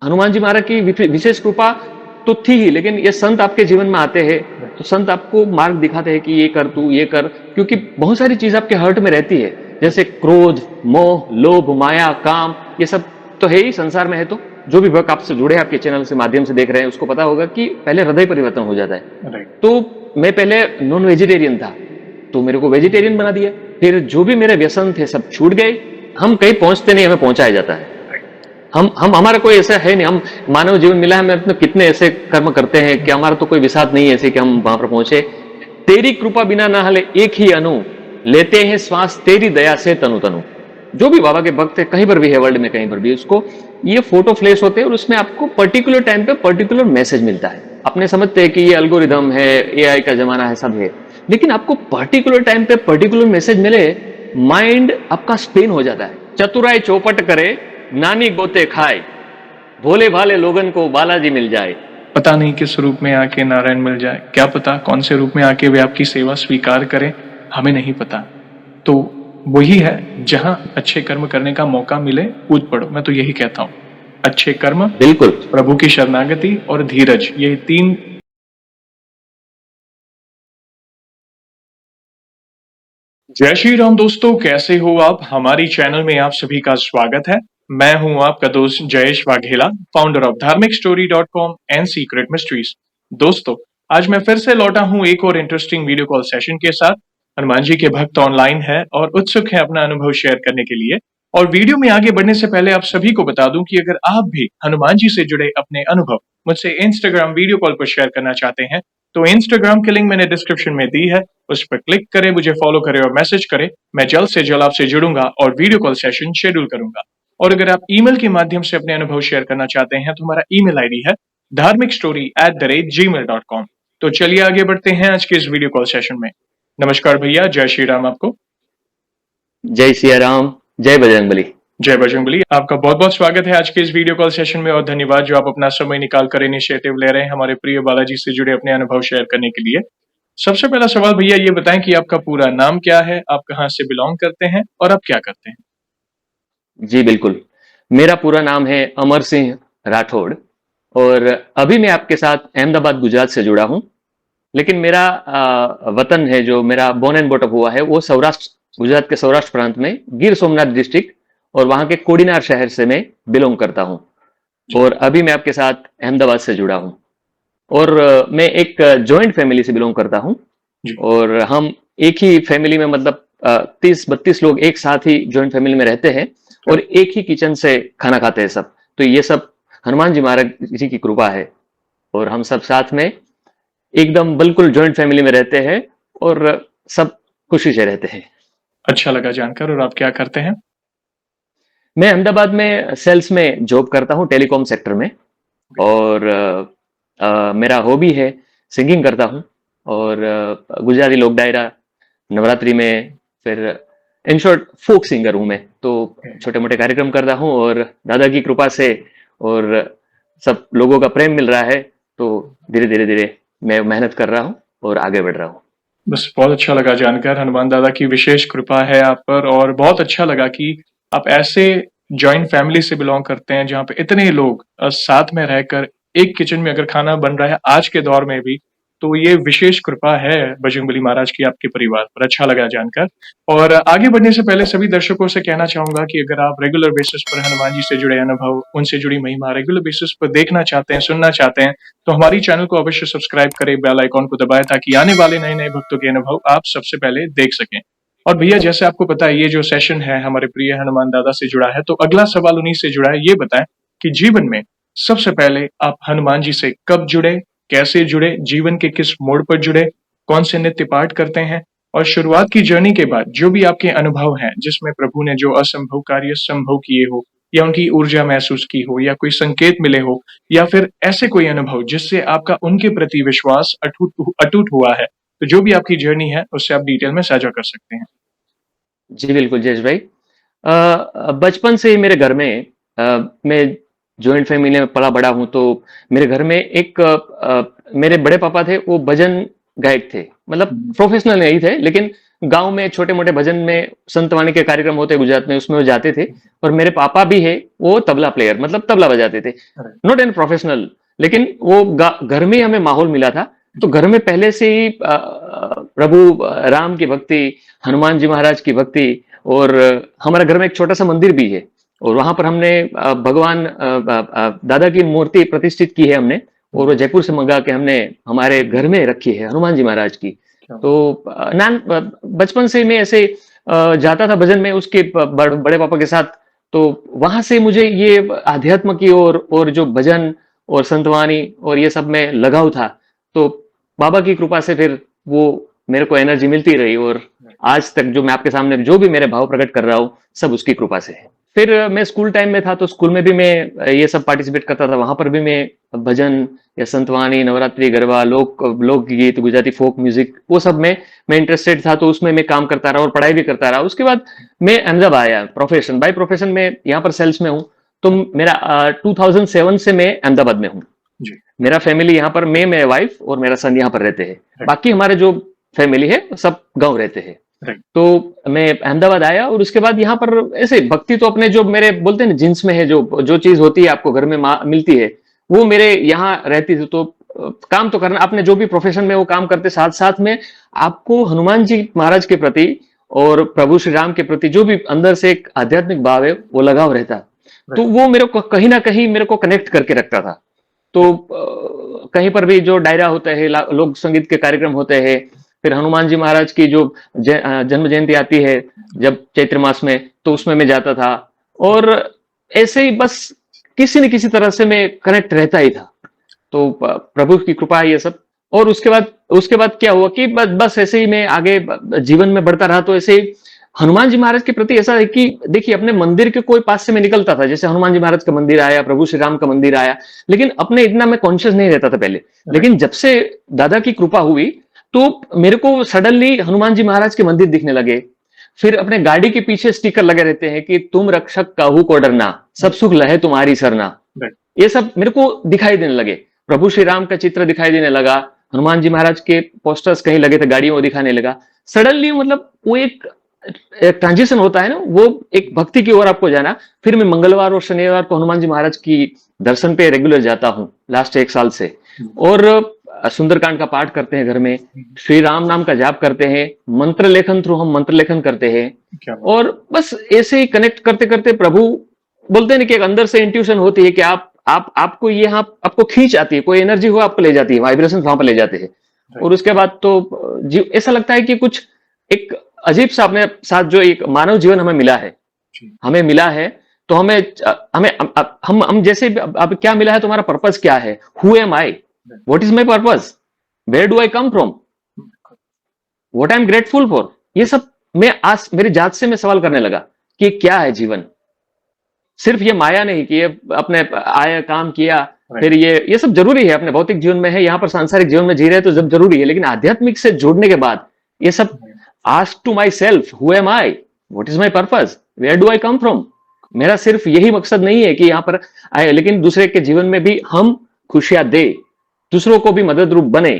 हनुमान जी महाराज की विशेष कृपा तो थी ही, लेकिन ये संत आपके जीवन में आते हैं तो संत आपको मार्ग दिखाते हैं कि ये कर, तू ये कर, क्योंकि बहुत सारी चीज आपके हर्ट में रहती है, जैसे क्रोध, मोह, लोभ, माया, काम, ये सब तो है ही संसार में है। तो जो भी भक्त आपसे जुड़े हैं, आपके चैनल से माध्यम से देख रहे हैं, उसको पता होगा कि पहले हृदय परिवर्तन हो जाता है। राइट। तो मैं पहले नॉन वेजिटेरियन था, तो मेरे को वेजिटेरियन बना दिया, फिर जो भी मेरे व्यसन थे सब छूट गए। हम कहीं पहुंचते नहीं, हमें पहुंचाया जाता है। हम हमारा कोई ऐसा है नहीं, हम मानव जीवन मिला है, हम कितने ऐसे कर्म करते हैं कि हमारा तो कोई विषाद नहीं है ऐसे कि हम वहां पर पहुंचे। तेरी कृपा बिना ना हले एक ही अनु, लेते हैं श्वास तेरी दया से तनु तनु। जो भी बाबा के भक्त है, कहीं पर भी है वर्ल्ड में, कहीं पर भी, उसको ये फोटो फ्लैश होते हैं और उसमें आपको पर्टिकुलर टाइम पे पर्टिकुलर मैसेज मिलता है। अपने समझते हैं कि ये एल्गोरिदम है, एआई का जमाना है, सब है, लेकिन आपको पर्टिकुलर टाइम पे पर्टिकुलर मैसेज मिले, माइंड आपका स्पेन हो जाता है। चतुराई चौपट करे, नानी गोते खाए, भोले भाले लोगन को बालाजी मिल जाए। पता नहीं किस रूप में आके नारायण मिल जाए, क्या पता कौन से रूप में आके वे आपकी सेवा स्वीकार करें, हमें नहीं पता। तो वही है, जहां अच्छे कर्म करने का मौका मिले कूद पड़ो। मैं तो यही कहता हूँ, अच्छे कर्म, बिल्कुल। प्रभु की शरणागति और धीरज, ये तीन। जय श्री राम दोस्तों, कैसे हो आप? हमारी चैनल में आप सभी का स्वागत है। मैं हूं आपका दोस्त Jayesh Vaghela, founder of dharmicstory.com and secret mysteries. दोस्तों, आज मैं फिर से लौटा हूं एक और इंटरेस्टिंग वीडियो कॉल सेशन के साथ। हनुमान जी के भक्त ऑनलाइन है और उत्सुक है अपना अनुभव शेयर करने के लिए। और वीडियो में आगे बढ़ने से पहले आप सभी को बता दूं कि अगर आप भी हनुमान जी से जुड़े अपने अनुभव मुझसे इंस्टाग्राम वीडियो कॉल पर शेयर करना चाहते हैं, तो इंस्टाग्राम की लिंक मैंने डिस्क्रिप्शन में दी है, उस पर क्लिक करें, मुझे फॉलो करें और मैसेज करें। मैं जल्द से जल्द आपसे जुड़ूंगा और वीडियो कॉल सेशन शेड्यूल करूंगा। और अगर आप ईमेल के माध्यम से अपने अनुभव शेयर करना चाहते हैं तो हमारा ईमेल आईडी है dharmicstory@gmail.com। तो चलिए आगे बढ़ते हैं आज के इस वीडियो कॉल सेशन में। नमस्कार भैया, जय श्री राम आपको। जय सिया राम, जय बजरंगबली। जय बजरंगबली, आपका बहुत बहुत स्वागत है आज के इस वीडियो कॉल सेशन में और धन्यवाद जो आप अपना समय निकाल कर इनिशिएटिव ले रहे हैं हमारे प्रिय बालाजी से जुड़े अपने अनुभव शेयर करने के लिए। सबसे पहला सवाल भैया ये बताएं कि आपका पूरा नाम क्या है, आप कहाँ से बिलोंग करते हैं और आप क्या करते हैं? जी बिल्कुल, मेरा पूरा नाम है अमर सिंह राठौड़ और अभी मैं आपके साथ अहमदाबाद गुजरात से जुड़ा हूं। लेकिन मेरा वतन है, जो मेरा बोर्न एंड बॉटअप हुआ है, वो सौराष्ट्र, गुजरात के सौराष्ट्र प्रांत में गिर सोमनाथ डिस्ट्रिक्ट और वहां के कोडीनार शहर से मैं बिलोंग करता हूं। और अभी मैं आपके साथ अहमदाबाद से जुड़ा हूं और मैं एक जॉइंट फैमिली से बिलोंग करता हूं। जी। और हम एक ही फैमिली में, मतलब 30-32 लोग एक साथ ही जॉइंट फैमिली में रहते हैं और एक ही किचन से खाना खाते हैं सब। तो ये सब हनुमान जी महाराज जी की कृपा है और हम सब साथ में एकदम बिल्कुल जॉइंट फैमिली में रहते हैं और सब खुशी से रहते हैं। अच्छा लगा जानकर। और आप क्या करते हैं? मैं अहमदाबाद में सेल्स में जॉब करता हूँ, टेलीकॉम सेक्टर में। और मेरा हॉबी है, सिंगिंग करता हूँ और गुजराती लोक डायरा, नवरात्रि में, फिर इन शॉर्ट फोक सिंगर हूँ मैं। तो छोटे मोटे कार्यक्रम करता हूँ और दादा की कृपा से और सब लोगों का प्रेम मिल रहा है, तो धीरे धीरे धीरे मैं मेहनत कर रहा हूँ और आगे बढ़ रहा हूँ। बस बहुत अच्छा लगा जानकर, हनुमान दादा की विशेष कृपा है आप पर। और बहुत अच्छा लगा कि आप ऐसे जॉइंट फैमिली से बिलोंग करते हैं जहाँ पे इतने लोग साथ में रहकर एक किचन में अगर खाना बन रहा है आज के दौर में भी, तो ये विशेष कृपा है बजरंगबली महाराज की आपके परिवार पर। अच्छा लगा जानकर। और आगे बढ़ने से पहले सभी दर्शकों से कहना चाहूंगा कि अगर आप रेगुलर बेसिस पर हनुमान जी से जुड़े अनुभव, उनसे जुड़ी महिमा रेगुलर बेसिस पर देखना चाहते हैं, सुनना चाहते हैं, तो हमारी चैनल को अवश्य सब्सक्राइब करें, बेल आइकॉन को दबाएं ताकि आने वाले नए नए भक्तों के अनुभव आप सबसे पहले देख सकें। और भैया, जैसे आपको पता है ये जो सेशन है हमारे प्रिय हनुमान दादा से जुड़ा है, तो अगला सवाल उन्हीं से जुड़ा है। ये बताएं कि जीवन में सबसे पहले आप हनुमान जी से कब जुड़े, कैसे जुड़े, जीवन के किस मोड़ पर जुड़े, कौन से नित्य पाठ करते हैं, और शुरुआत की जर्नी के बाद जो भी आपके अनुभव हैं जिसमें प्रभु ने जो असंभव कार्य संभव किए हो, या उनकी ऊर्जा महसूस की हो, या कोई संकेत मिले हो, या फिर ऐसे कोई अनुभव जिससे आपका उनके प्रति विश्वास अटूट अटूट हुआ है, तो जो भी आपकी जर्नी है उससे आप डिटेल में साझा कर सकते हैं। जी बिल्कुल जयेश भाई। बचपन से ही मेरे घर में, मैं जॉइंट फैमिली में पला बड़ा हूं, तो मेरे घर में एक मेरे बड़े पापा थे, वो भजन गायक थे, मतलब प्रोफेशनल नहीं थे, लेकिन गांव में छोटे मोटे भजन में संतवाणी के कार्यक्रम होते हैं गुजरात में, उसमें वो जाते थे। और मेरे पापा भी है, वो तबला प्लेयर, मतलब तबला बजाते थे, Right. नॉट एन प्रोफेशनल, लेकिन वो घर में ही हमें माहौल मिला था। तो घर में पहले से ही प्रभु राम की भक्ति, हनुमान जी महाराज की भक्ति, और हमारे घर में एक छोटा सा मंदिर भी है, और वहां पर हमने भगवान दादा की मूर्ति प्रतिष्ठित की है हमने, और वो जयपुर से मंगा के हमने हमारे घर में रखी है, हनुमान जी महाराज की। क्या तो बचपन से मैं ऐसे जाता था भजन में उसके बड़े पापा के साथ। तो वहां से मुझे ये आध्यात्म की और जो भजन और संतवाणी और ये सब में लगाव था। तो बाबा की कृपा से फिर वो मेरे को एनर्जी मिलती रही, और आज तक जो मैं आपके सामने जो भी मेरे भाव प्रकट कर रहा हूँ, सब उसकी कृपा से है। फिर मैं स्कूल टाइम में था, तो स्कूल में भी मैं ये सब पार्टिसिपेट करता था। वहां पर भी मैं भजन या संतवाणी, नवरात्रि, गरबा, लोकगीत, गुजराती फोक म्यूजिक, वो सब में मैं इंटरेस्टेड था। तो उसमें मैं काम करता रहा और पढ़ाई भी करता रहा। उसके बाद मैं अहमदाबाद आया, प्रोफेशन बाय प्रोफेशन में यहाँ पर सेल्स में हूँ। तो मेरा 2007 से मैं अहमदाबाद में हूँ। जी। मेरा फैमिली यहाँ पर, मैं, मेरे वाइफ और मेरा सन यहाँ पर रहते हैं। Right. बाकी हमारे जो फैमिली है सब गांव रहते हैं। Right. तो मैं अहमदाबाद आया, और उसके बाद यहाँ पर ऐसे भक्ति तो अपने जो मेरे बोलते हैं ना जिन्स में है, जो चीज होती है आपको घर में मिलती है, वो मेरे यहाँ रहती थी। तो काम तो करना, आपने जो भी प्रोफेशन में वो काम करते, साथ साथ में आपको हनुमान जी महाराज के प्रति और प्रभु श्री राम के प्रति जो भी अंदर से एक आध्यात्मिक भाव है, वो लगाव रहता। तो वो मेरे को कहीं ना कहीं मेरे को कनेक्ट करके रखता था। तो कहीं पर भी जो डायरा होता है, लोक संगीत के कार्यक्रम होते हैं, फिर हनुमान जी महाराज की जो जन्म जयंती आती है जब चैत्र मास में, तो उसमें मैं जाता था। और ऐसे ही बस किसी न किसी तरह से मैं कनेक्ट रहता ही था। तो प्रभु की कृपा है ये सब। और उसके बाद क्या हुआ कि बस ऐसे ही मैं आगे जीवन में बढ़ता रहा। तो ऐसे ही हनुमान जी महाराज के प्रति ऐसा है कि देखिए, अपने मंदिर के कोई पास से मैं निकलता था, जैसे हनुमान जी महाराज का मंदिर आया, प्रभु श्री राम का मंदिर आया, लेकिन अपने इतना मैं कॉन्शियस नहीं रहता था पहले। लेकिन जब से दादा की कृपा हुई, तो मेरे को सडनली हनुमान जी महाराज के मंदिर दिखने लगे। फिर अपने गाड़ी के पीछे स्टिकर लगे रहते हैं कि तुम रक्षक काहू को डरना, सब सुख लहे तुम्हारी सरना। ये सब मेरे को दिखाई देने लगे। प्रभु श्री राम का चित्र दिखाई देने लगा, हनुमान जी महाराज के पोस्टर्स कहीं लगे थे गाड़ियों में दिखाने लगा। सडनली मतलब वो एक ट्रांजिशन होता है ना, वो एक भक्ति की ओर आपको जाना। फिर मैं मंगलवार और शनिवार को हनुमान जी महाराज की दर्शन पे रेगुलर जाता हूँ लास्ट 1 साल से। और सुंदरकांड का पाठ करते हैं घर में, श्री राम नाम का जाप करते हैं, मंत्र लेखन थ्रू हम मंत्र लेखन करते हैं। और बस ऐसे ही कनेक्ट करते करते प्रभु बोलते हैं कि एक अंदर से इंट्यूशन होती है कि आपको ये आपको खींच आती है, कोई एनर्जी हो आपको ले जाती है, वाइब्रेशन वहां पर ले जाते हैं। और उसके बाद तो ऐसा लगता है कि कुछ एक अजीब सा अपने साथ जो एक मानव जीवन हमें मिला है, तो हम जैसे अब क्या मिला है, तुम्हारा पर्पस क्या है, who am I, what is my purpose, where do I come from, what I am grateful for. ये सब मैं आज मेरी जात से मैं सवाल करने लगा कि क्या है जीवन। सिर्फ ये माया नहीं कि ये अपने आया काम किया, फिर ये सब जरूरी है, अपने भौतिक जीवन में है, यहाँ पर सांसारिक जीवन में जी रहे तो जब जरूरी है, लेकिन आध्यात्मिक से जुड़ने के बाद ये सब ask to myself, who am I, what is my purpose, where do I come from. मेरा सिर्फ यही मकसद नहीं है कि यहाँ पर आए, लेकिन दूसरे के जीवन में भी हम खुशियां दे, दूसरों को भी मदद रूप बने,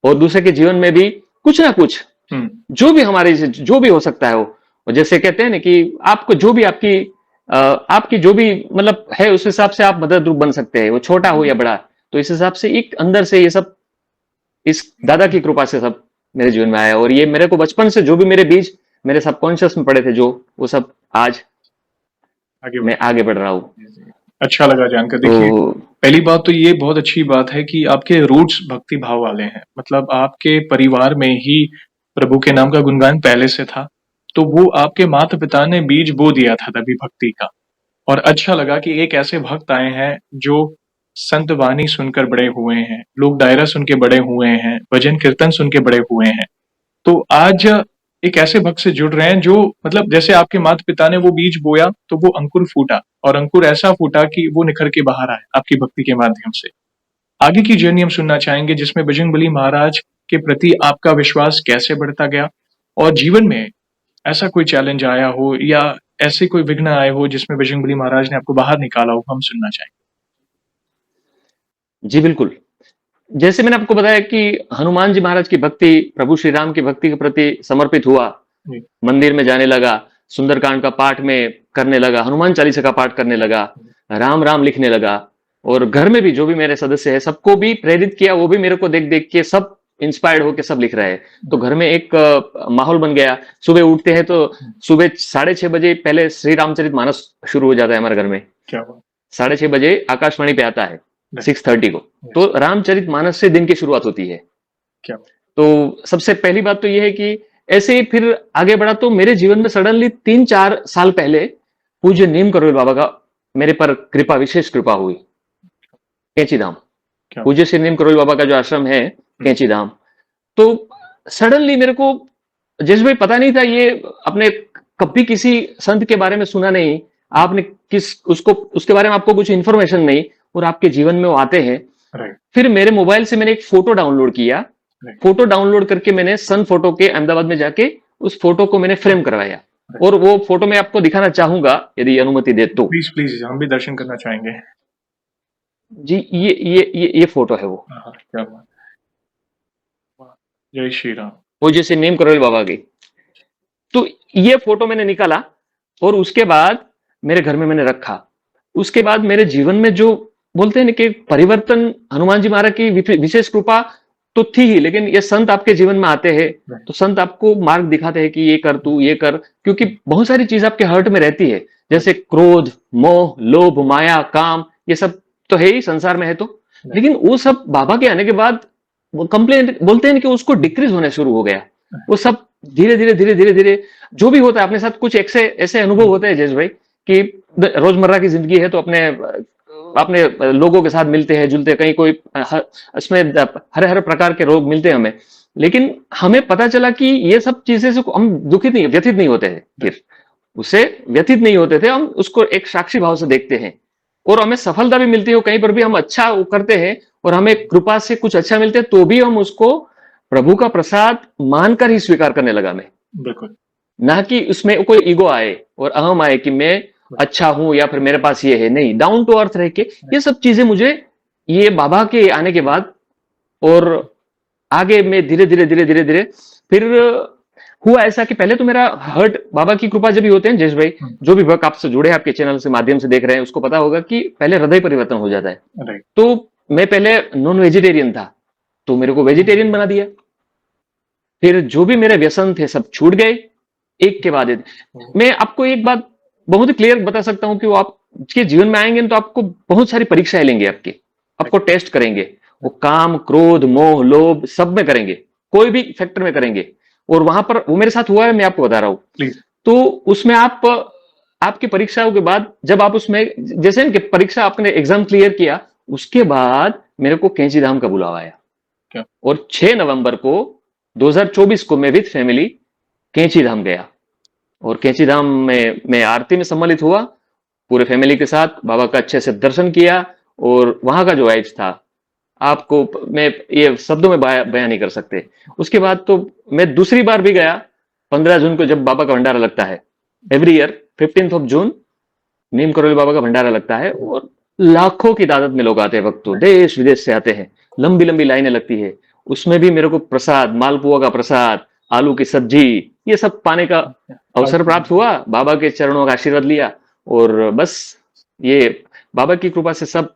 और दूसरे के जीवन में भी कुछ ना कुछ जो भी हमारे जो भी हो सकता है वो जैसे कहते हैं ना कि आपको जो भी आपकी जो भी मतलब है, उस हिसाब से आप मदद रूप बन सकते हैं, वो छोटा हो या बड़ा। तो इस हिसाब से एक अंदर से ये सब इस दादा की कृपा से सब मेरे जीवन में आया। और ये मेरे को बचपन से जो भी मेरे बीज मेरे सबकॉन्शियस में पड़े थे, जो वो सब आज मैं आगे बढ़ रहा हूँ। अच्छा लगा जानकर। देखिए, पहली बात तो ये बहुत अच्छी बात है कि आपके रूट्स भक्ति भाव वाले हैं, मतलब आपके परिवार में ही प्रभु के नाम का गुणगान पहले से था, तो वो आपके माता पिता ने बीज बो दिया था तभी भक्ति का। और अच्छा लगा कि एक ऐसे भक्त आए हैं जो संत वाणी सुनकर बड़े हुए हैं, लोग डायरा सुन के बड़े हुए हैं, भजन कीर्तन सुन के बड़े हुए हैं। तो आज एक ऐसे भक्त से जुड़ रहे हैं जो मतलब जैसे आपके माता पिता ने वो बीज बोया तो वो अंकुर फूटा, और अंकुर ऐसा फूटा कि वो निखर के बाहर आए आपकी भक्ति के माध्यम से। आगे की जर्नी हम सुनना चाहेंगे जिसमें बजरंगबली महाराज के प्रति आपका विश्वास कैसे बढ़ता गया, और जीवन में ऐसा कोई चैलेंज आया हो या ऐसे कोई विघ्न आए हो जिसमें बजरंगबली महाराज ने आपको बाहर निकाला हो, हम सुनना चाहेंगे। जी बिल्कुल। जैसे मैंने आपको बताया कि हनुमान जी महाराज की भक्ति, प्रभु श्री राम की भक्ति के प्रति समर्पित हुआ, जी, मंदिर में जाने लगा, सुंदरकांड का पाठ में करने लगा, हनुमान चालीसा का पाठ करने लगा, राम राम लिखने लगा, और घर में भी जो भी मेरे सदस्य है सबको भी प्रेरित किया, वो भी मेरे को देख देख के सब इंस्पायर्ड होके सब लिख रहे हैं। तो घर में एक माहौल बन गया। सुबह उठते हैं तो सुबह 6:30 बजे पहले श्री रामचरित मानस शुरू हो जाता है हमारे घर में। क्या बात, 6:30 बजे आकाशवाणी पे आता है, Right. 6:30 को। तो रामचरित मानस से दिन की शुरुआत होती है। क्या बात, तो सबसे पहली बात तो यह है कि ऐसे ही फिर आगे बढ़ा तो मेरे जीवन में सडनली 3-4 साल पहले पूज्य नीम करोल बाबा का मेरे पर कृपा, विशेष कृपा हुई, कैंची धाम। क्या बात, पूज्य श्री नीम करोल बाबा का जो आश्रम है कैंची धाम, तो सडनली मेरे को जैसे भाई पता नहीं था, ये अपने कभी किसी संत के बारे में सुना नहीं, आपने किस उसको उसके बारे में आपको कुछ इन्फॉर्मेशन नहीं, और आपके जीवन में वो आते हैं। राइट, फिर मेरे मोबाइल से मैंने एक फोटो डाउनलोड किया। Right. फोटो डाउनलोड करके मैंने सन फोटो के अहमदाबाद में जाके उस फोटो को मैंने फ्रेम करवाया, और वो फोटो मैं आपको दिखाना चाहूंगा यदि अनुमति दे तो। प्लीज प्लीज हम भी दर्शन करना चाहेंगे। जी, ये फोटो है वो, हाँ, क्या बात, वाह, जय श्री राम। वो जैसे नीम करोल बाबा की। तो ये फोटो मैंने निकाला, और उसके बाद मेरे घर में मैंने रखा। उसके बाद मेरे जीवन में जो बोलते हैं ना कि परिवर्तन, हनुमान जी महाराज की विशेष कृपा तो थी ही, लेकिन ये संत आपके जीवन में आते हैं तो संत आपको मार्ग दिखाते हैं कि ये कर, तू ये कर, क्योंकि बहुत सारी चीज आपके हर्ट में रहती है, जैसे क्रोध, मोह, लोभ, माया, काम, ये सब तो है ही संसार में है। तो लेकिन वो सब बाबा के आने के बाद वो कंप्लेन बोलते हैं कि उसको डिक्रीज होना शुरू हो गया। वो सब धीरे धीरे धीरे धीरे धीरे जो भी होता है अपने साथ, कुछ ऐसे ऐसे अनुभव होते हैं जैसे भाई कि रोजमर्रा की जिंदगी है तो अपने अपने लोगों के साथ मिलते हैं, जुलते हैं, कहीं कोई इसमें हर हर प्रकार के रोग मिलते हैं हमें, लेकिन हमें पता चला कि ये सब चीजें से हम दुखित नहीं, व्यथित नहीं होते हैं। फिर उससे व्यथित नहीं होते थे, हम उसको एक साक्षी भाव से देखते हैं, और हमें सफलता भी मिलती है, कहीं पर भी हम अच्छा करते हैं और हमें कृपा से कुछ अच्छा मिलते हैं, तो भी हम उसको प्रभु का प्रसाद मानकर ही स्वीकार करने लगा मैं। बिल्कुल, ना कि उसमें कोई ईगो आए और अहम आए कि मैं अच्छा हूं या फिर मेरे पास ये है, नहीं, डाउन टू अर्थ रह के ये सब चीजें मुझे ये बाबा के आने के बाद और आगे में धीरे धीरे धीरे धीरे धीरे फिर हुआ ऐसा कि पहले तो मेरा हर्ट, बाबा की कृपा जब भी होते हैं जयेश भाई, जो भी भक्त आपसे जुड़े हैं, आपके चैनल से माध्यम से देख रहे हैं, उसको पता होगा कि पहले हृदय परिवर्तन हो जाता है। राइट, तो मैं पहले नॉन वेजिटेरियन था, तो मेरे को वेजिटेरियन बना दिया। फिर जो भी मेरे व्यसन थे सब छूट गए, एक के बाद एक। मैं आपको एक बात बहुत ही क्लियर बता सकता हूं कि वो आपके जीवन में आएंगे तो आपको बहुत सारी परीक्षाएं लेंगे, आपको टेस्ट करेंगे, वो काम, क्रोध, मोह, लोभ सब में करेंगे, कोई भी फैक्टर में करेंगे। और वहां पर वो मेरे साथ हुआ है, मैं आपको बता रहा हूं। प्लीज, तो उसमें आपकी परीक्षाओं के बाद जब आप उसमें जैसे कि परीक्षा आपने एग्जाम क्लियर किया, उसके बाद मेरे को कैंची धाम का बुलावा आया। क्या? और 6 नवंबर को 2024 को मैं विद फैमिली कैंची धाम गया, और कैंची धाम में मैं आरती में सम्मिलित हुआ पूरे फैमिली के साथ, बाबा का अच्छे से दर्शन किया, और वहां का जो वाइब्स था आपको मैं ये शब्दों में बयान नहीं कर सकते। उसके बाद तो मैं दूसरी बार भी गया 15 जून को, जब बाबा का भंडारा लगता है एवरी ईयर 15 जून नीम करोली बाबा का भंडारा लगता है, और लाखों की तादाद में लोग आते हैं, भक्त देश विदेश से आते हैं, लंबी लंबी लाइनें लगती है। उसमें भी मेरे को प्रसाद, मालपुआ का प्रसाद, आलू की सब्जी, ये सब पाने का अवसर प्राप्त हुआ, बाबा के चरणों का आशीर्वाद लिया, और बस ये बाबा की कृपा से सब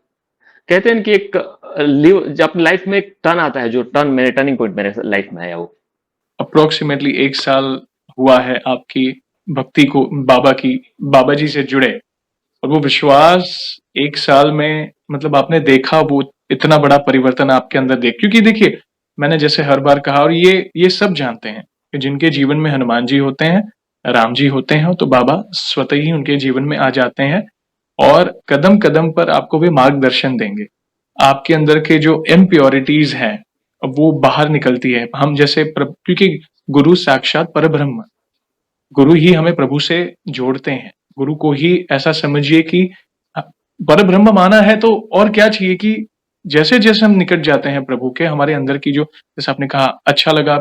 कहते हैं कि एक अपनी लाइफ में एक टर्न आता है, जो टर्निंग पॉइंट मेरे लाइफ में आया वो। अप्रोक्सीमेटली 1 साल हुआ है आपकी भक्ति को बाबा जी से जुड़े, और वो विश्वास 1 साल में मतलब आपने देखा वो इतना बड़ा परिवर्तन आपके अंदर क्योंकि देखिए मैंने जैसे हर बार कहा, और ये सब जानते हैं कि जिनके जीवन में हनुमान जी होते हैं, राम जी होते हैं, तो बाबा स्वतः ही उनके जीवन में आ जाते हैं और कदम कदम पर आपको भी मार्गदर्शन देंगे। आपके अंदर के जो इम्प्योरिटीज हैं वो बाहर निकलती है। हम जैसे क्योंकि गुरु साक्षात परब्रह्म, गुरु ही हमें प्रभु से जोड़ते हैं। गुरु को ही ऐसा समझिए कि परब्रह्म माना है तो और क्या चाहिए कि जैसे जैसे हम निकट जाते हैं प्रभु के, हमारे अंदर की जो, जैसे आपने कहा अच्छा लगा,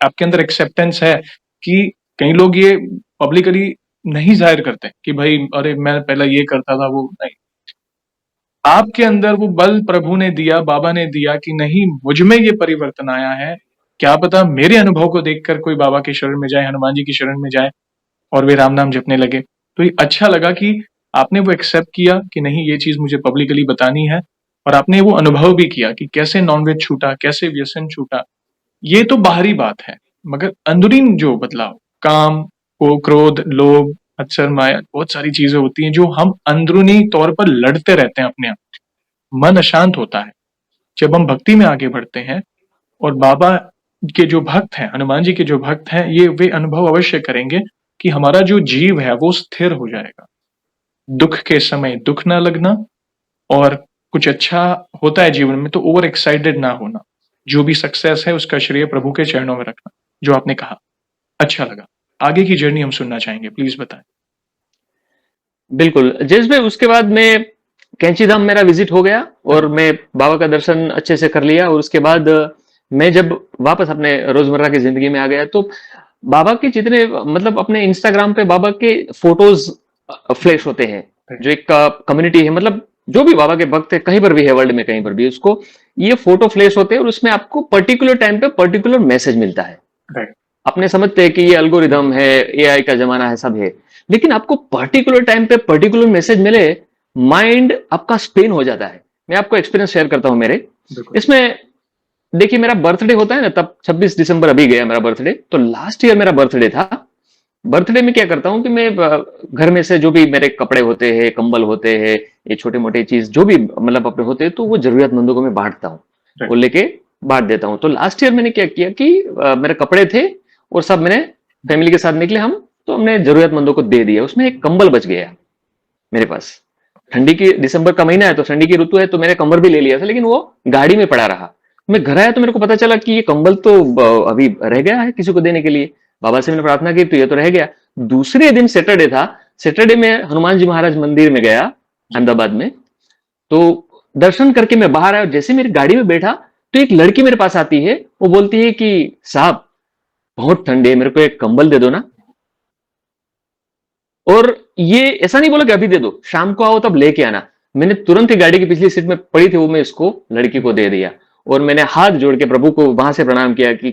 आपके अंदर एक्सेप्टेंस है कि कई लोग ये पब्लिकली नहीं जाहिर करते कि भाई अरे मैं पहले ये करता था, वो नहीं। आपके अंदर वो बल प्रभु ने दिया, बाबा ने दिया कि नहीं, मुझ में ये परिवर्तन आया है, क्या पता मेरे अनुभव को देखकर कोई बाबा की शरण में जाए, हनुमान जी की शरण में जाए और वे राम नाम जपने लगे। तो ये अच्छा लगा कि आपने वो एक्सेप्ट किया कि नहीं, ये चीज मुझे पब्लिकली बतानी है, और आपने वो अनुभव भी किया कि कैसे नॉनवेज छूटा, कैसे व्यसन छूटा। ये तो बाहरी बात है, मगर अंदरूनी जो बदलाव, काम को, क्रोध, लोभ, अक्सर माया, बहुत सारी चीजें होती हैं जो हम अंदरूनी तौर पर लड़ते रहते हैं अपने आप। मन अशांत होता है। जब हम भक्ति में आगे बढ़ते हैं, और बाबा के जो भक्त हैं, हनुमान जी के जो भक्त हैं, ये वे अनुभव अवश्य करेंगे कि हमारा जो जीव है वो स्थिर हो जाएगा। दुख के समय दुख ना लगना, और कुछ अच्छा होता है जीवन में तो ओवर एक्साइटेड ना होना। जो भी सक्सेस है उसका श्रेय प्रभु के चरणों में रखना, जो आपने कहा अच्छा लगा। आगे की जर्नी हम सुनना चाहेंगे, प्लीज बताएं। बिल्कुल जयेश भाई, उसके बाद मैं कैंची धाम मेरा विजिट हो गया और मैं बाबा का दर्शन अच्छे से कर लिया। और उसके बाद मैं जब वापस अपने रोजमर्रा की जिंदगी में आ गया तो बाबा के जितने मतलब अपने इंस्टाग्राम पे बाबा के फोटोज फ्लैश होते हैं। जो एक कम्युनिटी है, मतलब जो भी बाबा के भक्त है कहीं पर भी है वर्ल्ड में, कहीं पर भी उसको ये फोटो फ्लैश होते हैं और उसमें आपको पर्टिकुलर टाइम पे पर्टिकुलर मैसेज मिलता है। राइट। अपने समझते हैं कि ये अल्गोरिदम है, एआई का जमाना है, सब है, लेकिन आपको पर्टिकुलर टाइम पे पर्टिकुलर मैसेज मिले, माइंड आपका स्पेन हो जाता है। मैं आपको एक्सपीरियंस शेयर करता हूं मेरे बिल्कुल। इसमें। देखिए मेरा बर्थडे होता है ना, तब 26 दिसंबर अभी गया मेरा बर्थडे, तो लास्ट ईयर मेरा बर्थडे था। बर्थडे में क्या करता हूँ कि मैं घर में से जो भी मेरे कपड़े होते हैं, कंबल होते हैं, ये छोटे मोटे चीज जो भी मतलब अपने होते हैं, तो वो जरूरतमंदों को मैं बांटता हूँ, वो राइट। लेके बांट देता हूँ। तो लास्ट ईयर मैंने क्या किया कि मेरे कपड़े थे और सब मैंने फैमिली के साथ निकले हम, तो हमने जरूरतमंदों को दे दिया। उसमें एक कंबल बच गया मेरे पास। ठंडी की दिसंबर का महीना है तो ठंडी की ऋतु है, तो मैंने कंबल भी ले लिया था, लेकिन वो गाड़ी में पड़ा रहा। मैं घर आया तो मेरे को पता चला कि ये कंबल तो अभी रह गया है किसी को देने के लिए। बाबा से मैंने प्रार्थना की तो ये तो रह गया। दूसरे दिन सैटरडे था, सैटरडे में हनुमान जी महाराज मंदिर में गया अहमदाबाद में। तो दर्शन करके मैं बाहर आया, जैसे मेरी गाड़ी में बैठा तो एक लड़की मेरे पास आती है, वो बोलती है कि साहब बहुत ठंडी है, मेरे को एक कंबल दे दो ना। और ये ऐसा नहीं बोला कि अभी दे दो, शाम को आओ तब लेके आना। मैंने तुरंत ही गाड़ी की पिछली सीट में पड़ी थी वो मैं इसको लड़की को दे दिया। और मैंने हाथ जोड़ के प्रभु को वहां से प्रणाम किया कि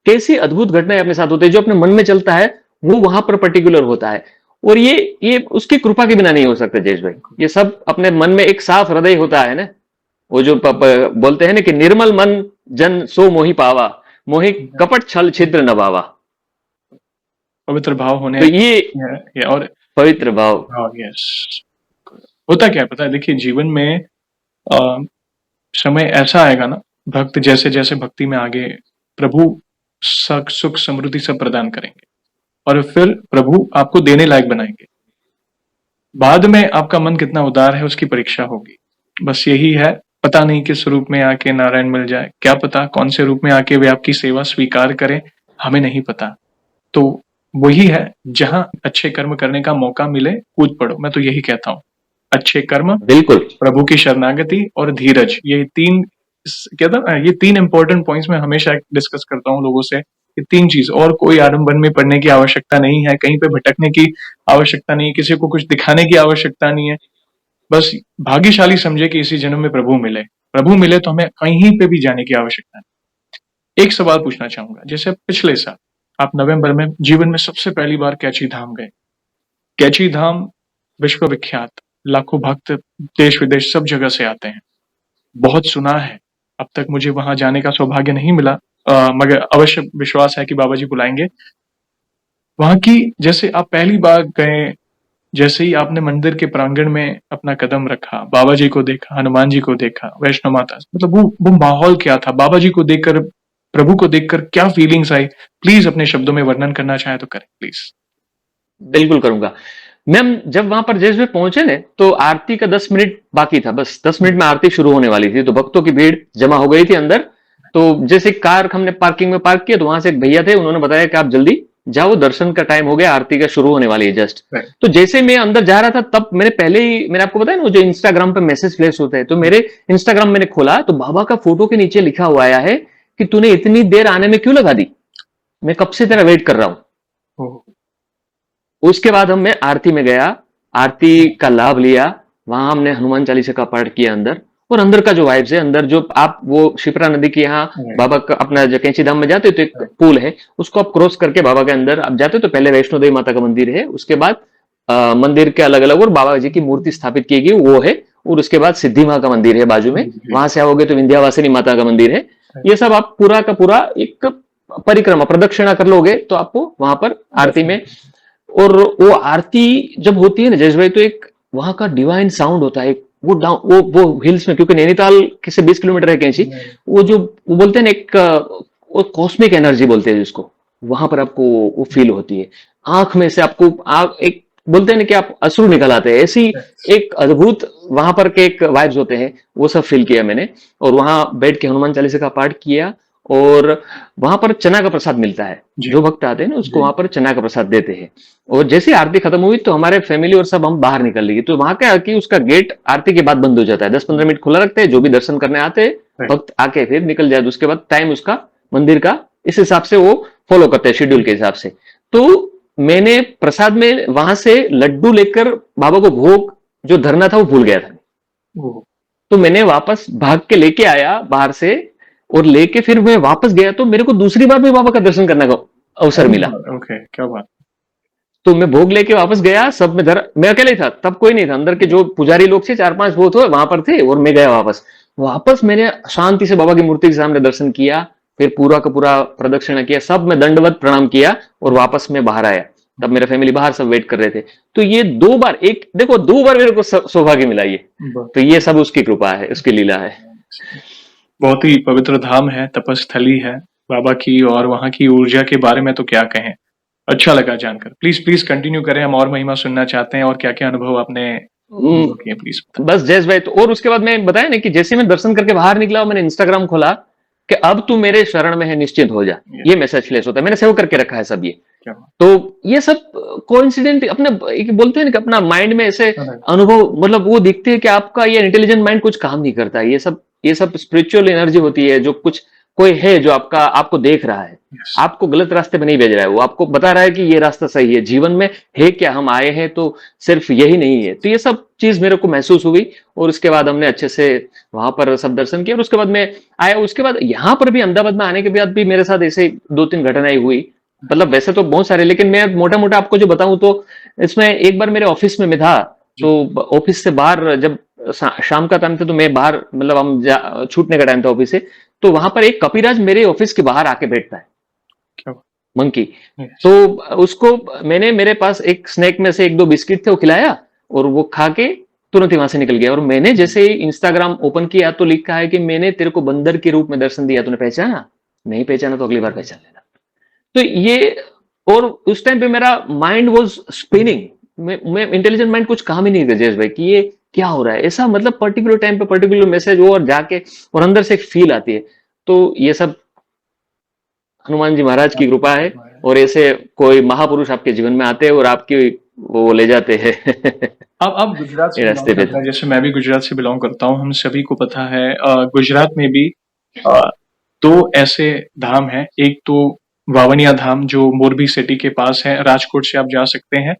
कैसी अद्भुत घटनाएं अपने साथ होती है। जो अपने मन में चलता है वो वहां पर पर्टिकुलर होता है। और ये उसकी कृपा के बिना नहीं हो सकता जयेश भाई। ये सब अपने मन में एक साफ हृदय होता है ना। वो जो बोलते हैं ना कि निर्मल मन जन सो मोहि पावा, मोहि कपट छल छिद्र न बावा। पवित्र भाव होने तो ये और पवित्र भाव। यस। होता क्या है पता है, देखिए जीवन में समय ऐसा आएगा ना, भक्त जैसे जैसे भक्ति में आगे, प्रभु सुख समृद्धि सब प्रदान करेंगे, और फिर प्रभु आपको देने लायक बनाएंगे। बाद में आपका मन कितना उदार है उसकी परीक्षा होगी। बस यही है, पता नहीं किस रूप में आके नारायण मिल जाए, क्या पता कौन से रूप में आके वे आपकी सेवा स्वीकार करें, हमें नहीं पता। तो वही है, जहां अच्छे कर्म करने का मौका मिले कूद पड़ो, मैं तो यही कहता हूँ। अच्छे कर्म, बिल्कुल प्रभु की शरणागति और धीरज, ये तीन, कहता ये तीन इंपॉर्टेंट पॉइंट्स मैं हमेशा डिस्कस करता हूँ लोगों से। ये तीन चीज, और कोई आडम्बर में पढ़ने की आवश्यकता नहीं है, कहीं पे भटकने की आवश्यकता नहीं है, किसी को कुछ दिखाने की आवश्यकता नहीं है। बस भाग्यशाली समझे कि इसी जन्म में प्रभु मिले। प्रभु मिले तो हमें कहीं पे भी जाने की आवश्यकता नहीं। एक सवाल पूछना चाहूंगा, जैसे पिछले साल आप नवंबर में जीवन में सबसे पहली बार कैची धाम गए। कैची धाम विश्व विख्यात, लाखों भक्त देश विदेश सब जगह से आते हैं। बहुत सुना है, अब तक मुझे वहां जाने का सौभाग्य नहीं मिला, मगर अवश्य विश्वास है कि बाबा जी बुलाएंगे। वहां की, जैसे आप पहली बार गए, जैसे ही आपने मंदिर के प्रांगण में अपना कदम रखा, बाबा जी को देखा, हनुमान जी को देखा, वैष्णो माता, मतलब वो माहौल क्या था? बाबा जी को देखकर, प्रभु को देखकर क्या फीलिंग्स आई? प्लीज अपने शब्दों में वर्णन करना चाहे तो करें प्लीज। बिल्कुल करूंगा। मैम जब वहां पर जैसे पहुंचे ने तो आरती का 10 मिनट बाकी था, बस 10 मिनट में आरती शुरू होने वाली थी। तो भक्तों की भीड़ जमा हो गई थी अंदर। तो जैसे कार हमने पार्किंग में पार्क किया तो वहां से एक भैया थे, उन्होंने बताया कि आप जल्दी जाओ, दर्शन का टाइम हो गया, आरती का शुरू होने वाली है जस्ट। तो जैसे मैं अंदर जा रहा था तब मैंने पहले ही, मैंने आपको बताया ना जो इंस्टाग्राम पे मैसेज फ्लैश होते हैं, तो मेरे इंस्टाग्राम मैंने खोला तो बाबा का फोटो के नीचे लिखा हुआ आया है कि तूने इतनी देर आने में क्यों लगा दी, मैं कब से तेरा वेट कर रहा हूं। उसके बाद मैं आरती में गया, आरती का लाभ लिया। वहां हमने हनुमान चालीसा का पाठ किया अंदर। और अंदर का जो वाइब्स है, अंदर जो आप वो शिप्रा नदी के यहाँ बाबा का अपना जो कैंची धाम में जाते हो तो एक पुल है, उसको आप क्रॉस करके बाबा के अंदर आप जाते हो तो पहले वैष्णो देवी माता का मंदिर है, उसके बाद मंदिर के अलग अलग और बाबा जी की मूर्ति स्थापित की गई वो है, और उसके बाद सिद्धि माँ का मंदिर है बाजू में, वहां से आओगे तो विंध्यावासिनी माता का मंदिर है। ये सब आप पूरा का पूरा एक परिक्रमा प्रदक्षिणा कर लोगे तो आपको वहां पर आरती में, और वो आरती जब होती है ना जयेश भाई, तो एक वहां का डिवाइन साउंड होता है। वो डाउन वो हिल्स में, क्योंकि नैनीताल से 20 किलोमीटर है कैंची, वो जो वो बोलते हैं ना एक वो कॉस्मिक एनर्जी बोलते हैं जिसको, वहां पर आपको वो फील होती है। आंख में से आपको एक बोलते हैं ना कि आप अश्रु निकल आते हैं, ऐसी एक अद्भुत वहां पर के एक वाइब्स होते हैं, वो सब फील किया मैंने। और वहां बैठ के हनुमान चालीसा का पाठ किया, और वहां पर चना का प्रसाद मिलता है, जो भक्त आते हैं ना उसको वहां पर चना का प्रसाद देते हैं। और जैसे ही आरती खत्म हुई तो हमारे फैमिली और सब हम बाहर निकल लिए, तो वहां क्या है कि उसका गेट आरती के बाद बंद हो जाता है, 10-15 मिनट खुला रखते हैं, जो भी दर्शन करने आते हैं भक्त आके फिर निकल जाए, उसके बाद टाइम उसका मंदिर का इस हिसाब से वो फॉलो करते हैं शेड्यूल के हिसाब से। तो मैंने प्रसाद में वहां से लड्डू लेकर बाबा को भोग जो धरना था वो भूल गया था, तो मैंने वापस भाग के लेके आया बाहर से, और लेके फिर मैं वापस गया तो मेरे को दूसरी बार भी बाबा का दर्शन करने का अवसर मिला। ओके, क्या बात। तो मैं भोग लेके वापस गया, सब में मैं अकेले ही था, तब कोई नहीं था, अंदर के जो पुजारी लोग थे 4-5 वो थे वहां पर थे, और मैं गया वापस। वापस मैंने शांति से बाबा की मूर्ति के सामने दर्शन किया, फिर पूरा का पूरा प्रदक्षिणा किया, सब में दंडवत प्रणाम किया, और वापस में बाहर आया। तब मेरा फैमिली बाहर सब वेट कर रहे थे। तो ये 2 बार, एक देखो 2 बार मेरे को सौभाग्य मिला ये, तो ये सब उसकी कृपा है, उसकी लीला है। बहुत ही पवित्र धाम है, तपस्थली है बाबा की, और वहां की ऊर्जा के बारे में तो क्या कहें। अच्छा लगा जानकर। प्लीज प्लीज कंटिन्यू करें, हम और महिमा सुनना चाहते हैं, और क्या क्या अनुभव आपने किए प्लीज। बस जयेश भाई, तो और उसके बाद मैं बताया ना कि जैसे मैं दर्शन करके बाहर निकला, मैंने इंस्टाग्राम खोला कि अब तू मेरे शरण में है निश्चिंत हो जा, ये मैसेज फ्लैश होता है, मैंने सेव करके रखा है सब ये। तो ये सब कोइंसिडेंट अपने बोलते हैं ना कि अपना माइंड में ऐसे अनुभव, मतलब वो दिखते हैं कि आपका ये इंटेलिजेंट माइंड कुछ काम नहीं करता है, ये सब स्पिरिचुअल एनर्जी होती है, जो कुछ कोई है जो आपको देख रहा है, आपको गलत रास्ते पे नहीं भेज रहा है, वो आपको बता रहा है कि ये रास्ता सही है, जीवन में है क्या, हम आए हैं तो सिर्फ यही नहीं है। तो ये सब चीज मेरे को महसूस हुई, और उसके बाद हमने अच्छे से वहां पर सब दर्शन किया, और उसके बाद मैं आया। उसके बाद यहाँ पर भी अहमदाबाद में आने के बाद भी मेरे साथ ऐसे 2-3 घटनाएं हुई, मतलब वैसे तो बहुत सारे, लेकिन मैं मोटा मोटा आपको जो बताऊं तो इसमें एक बार मेरे ऑफिस में मैं था, तो ऑफिस से बाहर जब शाम का टाइम था, तो मैं बाहर, मतलब हम छूटने का टाइम था ऑफिस से, तो वहां पर एक कपिराज मेरे ऑफिस के बाहर आके बैठता है, मंकी। तो उसको मैंने, मेरे पास एक स्नैक में से 1-2 बिस्किट थे, वो खिलाया, और वो खा के तुरंत ही वहां से निकल गया। और मैंने जैसे ही इंस्टाग्राम ओपन किया तो लिखा है कि मैंने तेरे को बंदर के रूप में दर्शन दिया, तूने पहचाना? नहीं पहचाना तो अगली बार पहचान लेना। तो ये, और उस टाइम पे मेरा माइंड वॉज स्पिनिंग, मैं इंटेलिजेंट माइंड कुछ काम ही नहीं था जयेश भाई कि ये क्या हो रहा है, ऐसा मतलब पर्टिकुलर टाइम पे पर्टिकुलर मैसेज हो, और जाके और अंदर से एक फील आती है। तो ये सब हनुमान जी महाराज की कृपा है, और ऐसे कोई महापुरुष आपके जीवन में आते हैं और आपकी वो ले जाते हैं। अब गुजरात से रास्ते पे, जैसे मैं भी गुजरात से बिलोंग करता हूँ, हम सभी को पता है गुजरात में भी 2 ऐसे धाम हैं। एक तो वावनिया धाम जो मोरबी सिटी के पास है, राजकोट से आप जा सकते हैं।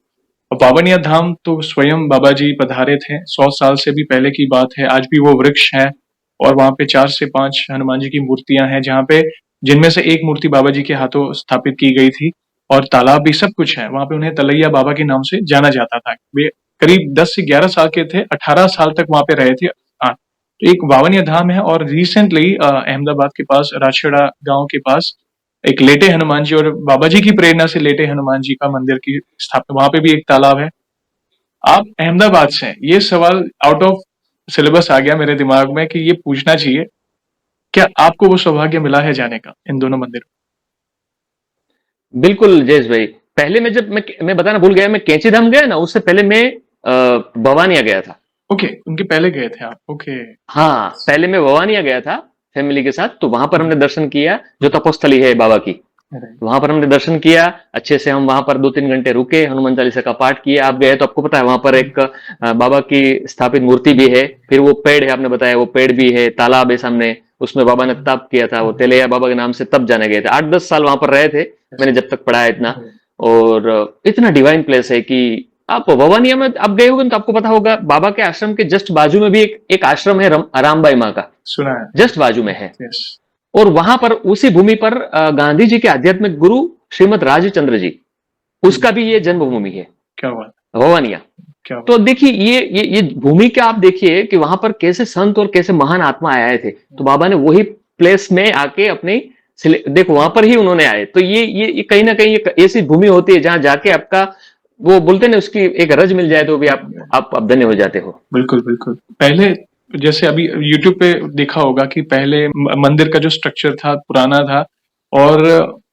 वावनिया धाम तो स्वयं बाबा जी पधारे थे, 100 साल से भी पहले की बात है। आज भी वो वृक्ष है, और वहां पे 4 से 5 हनुमान जी की मूर्तियां हैं, जहाँ पे जिनमें से एक मूर्ति बाबा जी के हाथों स्थापित की गई थी, और तालाब भी सब कुछ है वहां पे। उन्हें तलैया बाबा के नाम से जाना जाता था। वे करीब 10 से 11 साल के थे, 18 साल तक वहां पे रहे थे। तो एक वावनिया धाम है, और रिसेंटली अहमदाबाद के पास राजखेड़ा गांव के पास एक लेटे हनुमान जी, और बाबा जी की प्रेरणा से लेटे हनुमान जी का मंदिर की स्थापना, वहां पे भी एक तालाब है। आप अहमदाबाद से हैं, ये सवाल आउट ऑफ सिलेबस आ गया मेरे दिमाग में कि ये पूछना चाहिए, क्या आपको वो सौभाग्य मिला है जाने का इन दोनों मंदिरों? बिल्कुल जयेश भाई। पहले मैं बताना भूल गया, मैं कैंची धाम गया ना, उससे पहले मैं भवानिया गया था। ओके, उनके पहले गए थे आप? ओके। हाँ, पहले मैं भवानिया गया था फैमिली के साथ, तो वहां पर हमने दर्शन किया, जो तपोस्थली है बाबा की, वहां पर हमने दर्शन किया अच्छे से। हम वहां पर 2-3 घंटे रुके, हनुमान चालीसा का पाठ किया। आप गए तो आपको पता है वहां पर एक बाबा की स्थापित मूर्ति भी है, फिर वो पेड़ है, आपने बताया वो पेड़ भी है, तालाब है सामने, उसमें बाबा ने तप किया था, वो तेलैया बाबा के नाम से तप जाने गए थे। 8-10 साल वहां पर रहे थे मैंने जब तक पढ़ा है इतना। और इतना डिवाइन प्लेस है कि आप ववानिया में आप गए होंगे तो आपको पता होगा, बाबा के आश्रम के जस्ट बाजू में भी एक आश्रम है, रामबाई माँ का, सुना है। जस्ट बाजू में है। यस। और वहां पर उसी भूमि पर गांधी जी के आध्यात्मिक गुरु श्रीमद राजचंद्र जी, उसका भी ये जन्मभूमि है, क्या बात, भवानिया। क्या बात। तो देखिए ये भूमि का आप देखिए कि वहां पर कैसे संत और कैसे महान आत्मा आए थे, तो बाबा ने वही प्लेस में आके अपनी देखो वहां पर ही उन्होंने आए। तो ये कहीं ना कहीं एक ऐसी भूमि होती है जहां जाके आपका वो बोलते ना उसकी एक रज मिल जाए तो भी आप धन्य हो जाते हो। बिल्कुल बिल्कुल। पहले जैसे अभी यूट्यूब पे देखा होगा कि पहले मंदिर का जो स्ट्रक्चर था पुराना था, और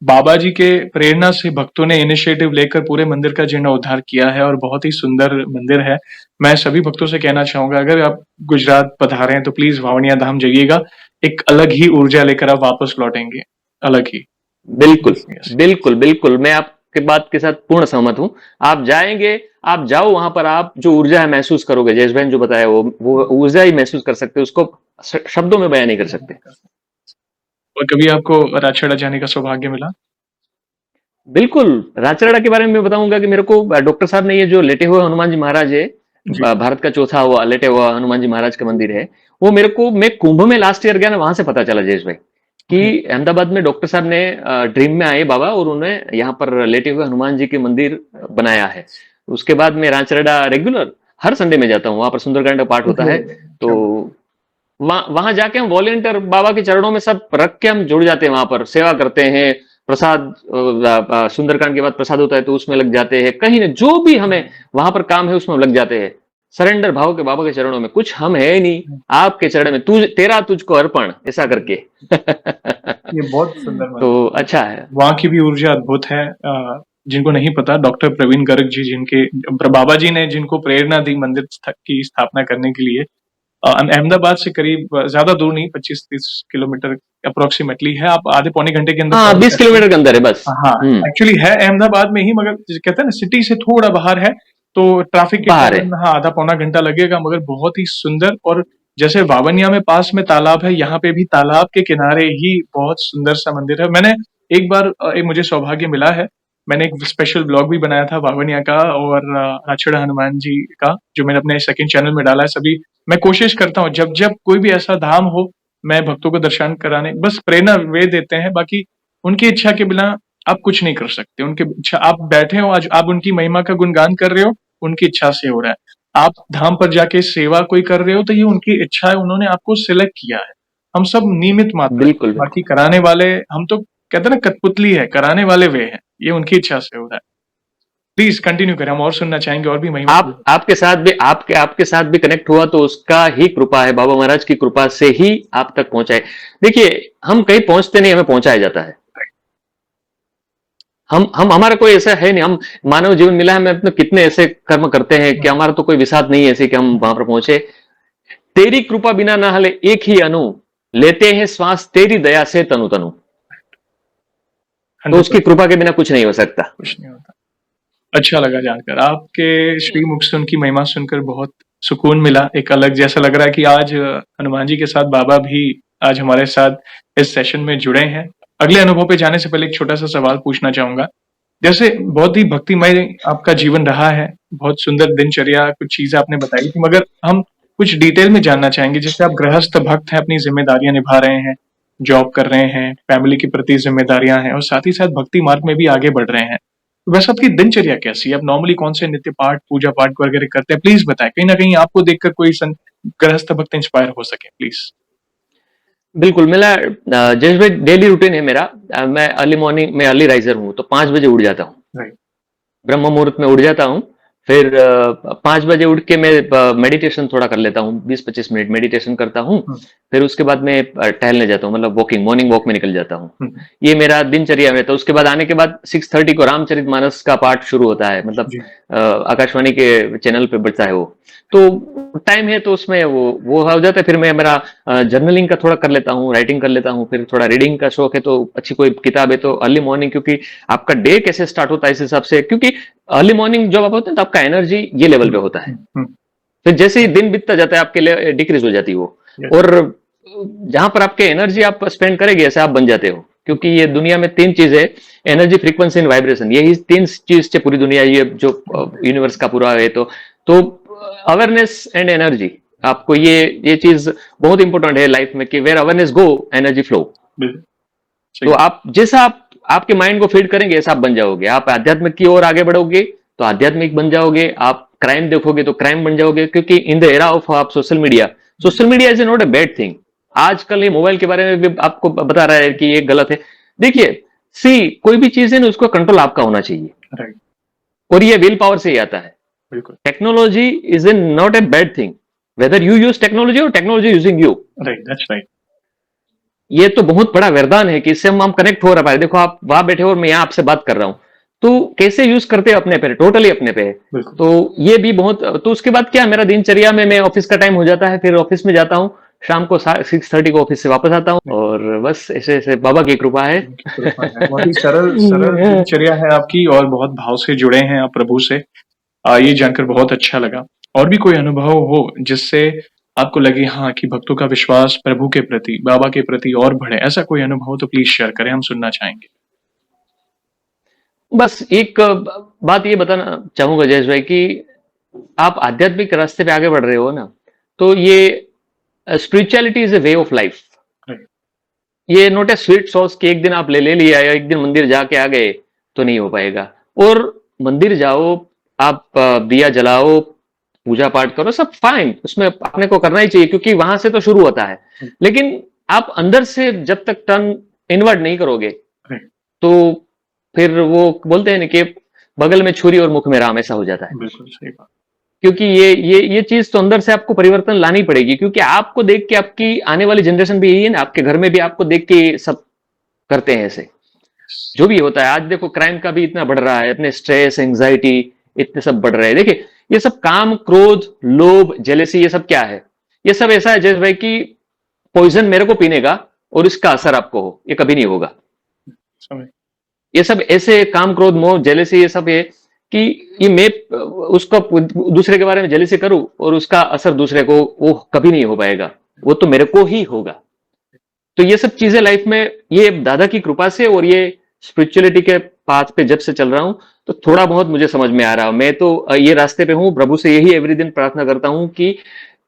बाबा जी के प्रेरणा से भक्तों ने इनिशिएटिव लेकर पूरे मंदिर का जीर्णोद्धार किया है और बहुत ही सुंदर मंदिर है। मैं सभी भक्तों से कहना चाहूंगा, अगर आप गुजरात पधारे हैं तो प्लीज वावनिया धाम जाइएगा, एक अलग ही ऊर्जा लेकर आप वापस लौटेंगे, अलग ही। बिल्कुल Yes. बिल्कुल बिल्कुल, मैं आपके बात के साथ पूर्ण सहमत हूं। आप जाएंगे, आप जाओ वहां पर, आप जो ऊर्जा है महसूस करोगे, जयेश बहन जो बताया वो ऊर्जा ही महसूस कर सकते हो, उसको शब्दों में बयान नहीं कर सकते। और कभी आपको राजछड़ा जाने का सौभाग्य मिला? बिल्कुल, राचरड़ा के बारे में मैं बताऊंगा कि मेरे को डॉक्टर साहब ने ये जो लेटे हुए हनुमान जी महाराज है, जी। भारत का चौथा हुआ लेटे हुआ हनुमान जी महाराज का मंदिर है, वो मेरे को, मैं कुंभ में लास्ट ईयर गया ना, वहां से पता चला जयेश भाई कि अहमदाबाद में डॉक्टर साहब ने ड्रीम में आए बाबा और उन्होंने यहाँ पर लेटे हुए हनुमान जी के मंदिर बनाया है। उसके बाद मैं राचरड़ा रेगुलर हर संडे में जाता हूँ, वहां पर सुंदरकांड का पाठ होता है। तो वहां जाके हम वॉलेंटियर बाबा के चरणों में सब रख के हम जुड़ जाते हैं, वहां पर सेवा करते हैं। प्रसाद सुंदरकांड के बाद प्रसाद होता है तो उसमें लग जाते हैं, कहीं ना जो भी हमें वहां पर काम है उसमें लग जाते हैं, सरेंडर भाव के बाबा के चरणों में। कुछ हम है नहीं, आपके चरण में, तेरा तुझको अर्पण, ऐसा करके। ये बहुत सुंदर तो अच्छा है, वहाँ की भी ऊर्जा अद्भुत है। जिनको नहीं पता, डॉक्टर प्रवीण गर्ग जी, जिनके बाबा जी ने जिनको प्रेरणा दी मंदिर की स्थापना करने के लिए, अहमदाबाद से करीब ज्यादा दूर नहीं, 25-30 किलोमीटर अप्रोक्सीमेटली है। आप आधे पौने घंटे के अंदर, हाँ 20 किलोमीटर के अंदर है बस। हाँ एक्चुअली है अहमदाबाद में ही, मगर कहते हैं ना सिटी से थोड़ा बाहर है, तो ट्रैफिक के कारण हाँ आधा पौना घंटा लगेगा, मगर बहुत ही सुंदर। और जैसे वावनिया में पास में तालाब है, यहाँ पे भी तालाब के किनारे ही बहुत सुंदर सा मंदिर है। मैंने एक बार मुझे सौभाग्य मिला है, मैंने एक स्पेशल ब्लॉग भी बनाया था वावनिया का और राचड़ा हनुमान जी का, जो मैंने अपने सेकंड चैनल में डाला है। सभी मैं कोशिश करता हूँ जब जब कोई भी ऐसा धाम हो, मैं भक्तों को दर्शन कराने, बस प्रेरणा वे देते हैं, बाकी उनकी इच्छा के बिना आप कुछ नहीं कर सकते। उनके इच्छा, आप बैठे हो आज, आप उनकी महिमा का गुणगान कर रहे हो, उनकी इच्छा से हो रहा है। आप धाम पर जाके सेवा कोई कर रहे हो तो ये उनकी इच्छा है, उन्होंने आपको सिलेक्ट किया है। हम सब निमित मात्र, बिल्कुल बाकी कराने वाले, हम तो कहते हैं ना कठपुतली है, कराने वाले वे हैं, ये उनकी इच्छा से हो रहा है। प्लीज कंटिन्यू करें, हम और सुनना चाहेंगे, और भी महिमा। आपके साथ भी आपके साथ भी कनेक्ट हुआ तो उसका ही कृपा है, बाबा महाराज की कृपा से ही आप तक पहुंचाए। देखिए हम कहीं पहुंचते नहीं, हमें पहुंचाया जाता है। हम हमारा कोई ऐसा है नहीं, हम मानव जीवन मिला है, हम अपने कितने ऐसे कर्म करते हैं कि हमारा तो कोई विसात नहीं है ऐसे कि हम वहां पर पहुंचे। तेरी कृपा बिना ना हले एक ही अनु, लेते हैं श्वास तेरी दया से तनु तनु। तो उसकी कृपा के बिना कुछ नहीं हो सकता। कुछ नहीं होता। अच्छा लगा जानकर, आपके श्रीमुख से उनकी महिमा सुनकर बहुत सुकून मिला। एक अलग जैसा लग रहा है कि आज हनुमान जी के साथ बाबा भी आज हमारे साथ इस सेशन में जुड़े हैं। अगले अनुभव पे जाने से पहले एक छोटा सा सवाल पूछना चाहूंगा। जैसे बहुत ही भक्तिमय आपका जीवन रहा है, बहुत सुंदर दिनचर्या, कुछ चीजें आपने बताई थी, मगर हम कुछ डिटेल में जानना चाहेंगे। जैसे आप गृहस्थ भक्त हैं, अपनी जिम्मेदारियां निभा रहे हैं, जॉब कर रहे हैं, फैमिली के प्रति जिम्मेदारियां हैं, और साथ ही साथ भक्ति मार्ग में भी आगे बढ़ रहे हैं। वैसे आपकी दिनचर्या कैसी है? आप नॉर्मली कौन से नित्य पाठ, पूजा पाठ वगैरह करते हैं? प्लीज बताएं, कहीं ना कहीं आपको देखकर कोई गृहस्थ भक्त इंस्पायर हो सके, प्लीज। बिल्कुल, मेरा जयेश भाई डेली रूटीन है मेरा। मैं अर्ली मॉर्निंग में अर्ली राइजर हूँ, तो 5 बजे उठ जाता हूँ, ब्रह्म मुहूर्त में उठ जाता हूँ। फिर 5 बजे उठ के मैं मेडिटेशन थोड़ा कर लेता हूँ, 20-25 मिनट मेडिटेशन करता हूँ। फिर उसके बाद मैं टहलने जाता हूँ, मतलब वॉकिंग, मॉर्निंग वॉक में निकल जाता हूँ। ये मेरा दिनचर्या में। तो उसके बाद आने के बाद 6:30 को रामचरितमानस का पाठ शुरू होता है, मतलब आकाशवाणी के चैनल पे बजता है वो। तो टाइम है तो उसमें वो हो जाता है। फिर मैं मेरा जर्नलिंग का थोड़ा कर लेता हूँ, राइटिंग कर लेता हूँ। फिर थोड़ा रीडिंग का शौक है, तो अच्छी कोई किताब है तो अर्ली मॉर्निंग, क्योंकि आपका डे कैसे स्टार्ट होता है इस हिसाब से, क्योंकि अर्ली मॉर्निंग जब आप होते हैं तो आपका एनर्जी ये लेवल पे होता है। फिर जैसे ही दिन बीतता जाता है आपके लिए डिक्रीज हो जाती है वो, और जहां पर आपके एनर्जी आप स्पेंड करेंगे ऐसे आप बन जाते हो, क्योंकि ये दुनिया में तीन चीज है, एनर्जी, फ्रीक्वेंसी एंड वाइब्रेशन, यही तीन चीज से पूरी दुनिया, ये जो यूनिवर्स का पूरा है। तो अवेयरनेस एंड एनर्जी, आपको ये चीज बहुत इंपॉर्टेंट है लाइफ में, कि where awareness go energy flow. बिल्कुल तो सही। आप जैसा आप आपके माइंड को फीड करेंगे ऐसा आप बन जाओगे। आप आध्यात्मिक की ओर आगे बढ़ोगे तो आध्यात्मिक बन जाओगे, आप क्राइम देखोगे तो क्राइम बन जाओगे, क्योंकि इन द एरा ऑफ आप social media is not a bad thing. आजकल ये मोबाइल के बारे में भी आपको बता रहा है कि ये गलत है। देखिए, कोई भी चीज है ना, उसको कंट्रोल आपका होना चाहिए, राइट, और ये विल पावर से ही आता है। बिल्कुल technology is in not a bad thing, whether you use technology और technology using you. Right, that's right. ये तो बहुत बड़ा वरदान है कि इससे हम कनेक्ट हो रहा है। देखो, आप वहां बैठे हो और मैं यहाँ आपसे बात कर रहा हूं, तो कैसे यूज करते हो अपने पे, टोटली अपने पे है। बिल्कुल तो ये भी बहुत, तो उसके बाद क्या, मेरा दिनचर्या में मैं ऑफिस का टाइम हो जाता है, फिर ऑफिस में जाता हूँ, शाम को 6:30 को ऑफिस से वापस आता हूँ, और बस ऐसे ऐसे बाबा की कृपा है। उनकी कृपा है। बहुत ही सरल सरल दिनचर्या है आपकी और बहुत भाव से जुड़े हैं आप प्रभु से। ये जानकर बहुत अच्छा लगा। और भी कोई अनुभव हो जिससे आपको लगे हाँ कि भक्तों का विश्वास प्रभु के प्रति, बाबा के प्रति और बढ़े, ऐसा कोई अनुभव तो प्लीज शेयर करें, हम सुनना चाहेंगे। बस एक बात ये बताना चाहूंगा जयेश भाई, कि आप आध्यात्मिक रास्ते पे आगे बढ़ रहे हो ना, तो ये spirituality is a way of life. Right, ये नोट ए स्वीट सॉस कि एक दिन आप ले लिया या एक दिन मंदिर जाके आ गए तो नहीं हो पाएगा। और मंदिर जाओ, आप दिया जलाओ, पूजा पाठ करो, सब फाइन, उसमें अपने को करना ही चाहिए, क्योंकि वहां से तो शुरू होता है। लेकिन आप अंदर से जब तक टर्न इनवर्ड नहीं करोगे, राइट, तो फिर वो बोलते हैं ना कि बगल में छुरी और मुख में राम, ऐसा हो जाता है। बिल्कुल सही बात। क्योंकि ये चीज तो अंदर से आपको परिवर्तन लानी पड़ेगी, क्योंकि आपको देख के आपकी आने वाली जनरेशन भी यही है ना, आपके घर में भी आपको देख के सब करते हैं ऐसे, जो भी होता है। आज देखो, क्राइम का भी इतना बढ़ रहा है, अपने स्ट्रेस, एंजाइटी, इतने सब बढ़ रहे हैं। देखिए, ये सब काम, क्रोध, लोभ, जेलेसी, ये सब क्या है? ये सब ऐसा है जैसे भाई कि पॉइजन मेरे को पीने का और इसका असर आपको हो, ये कभी नहीं होगा। समझ। ये सब ऐसे काम, क्रोध, मोह, जेलेसी, ये सब है कि ये मैं उसका दूसरे के बारे में जेलेसी करूं और उसका असर दूसरे को, वो कभी नहीं हो पाएगा, वो तो मेरे को ही होगा। तो ये सब चीजें लाइफ में, ये दादा की कृपा से और ये स्पिरिचुअलिटी के पाथ पे जब से चल रहा हूं, तो थोड़ा बहुत मुझे समझ में आ रहा है। मैं तो ये रास्ते पे हूं, प्रभु से यही एवरी दिन प्रार्थना करता हूं कि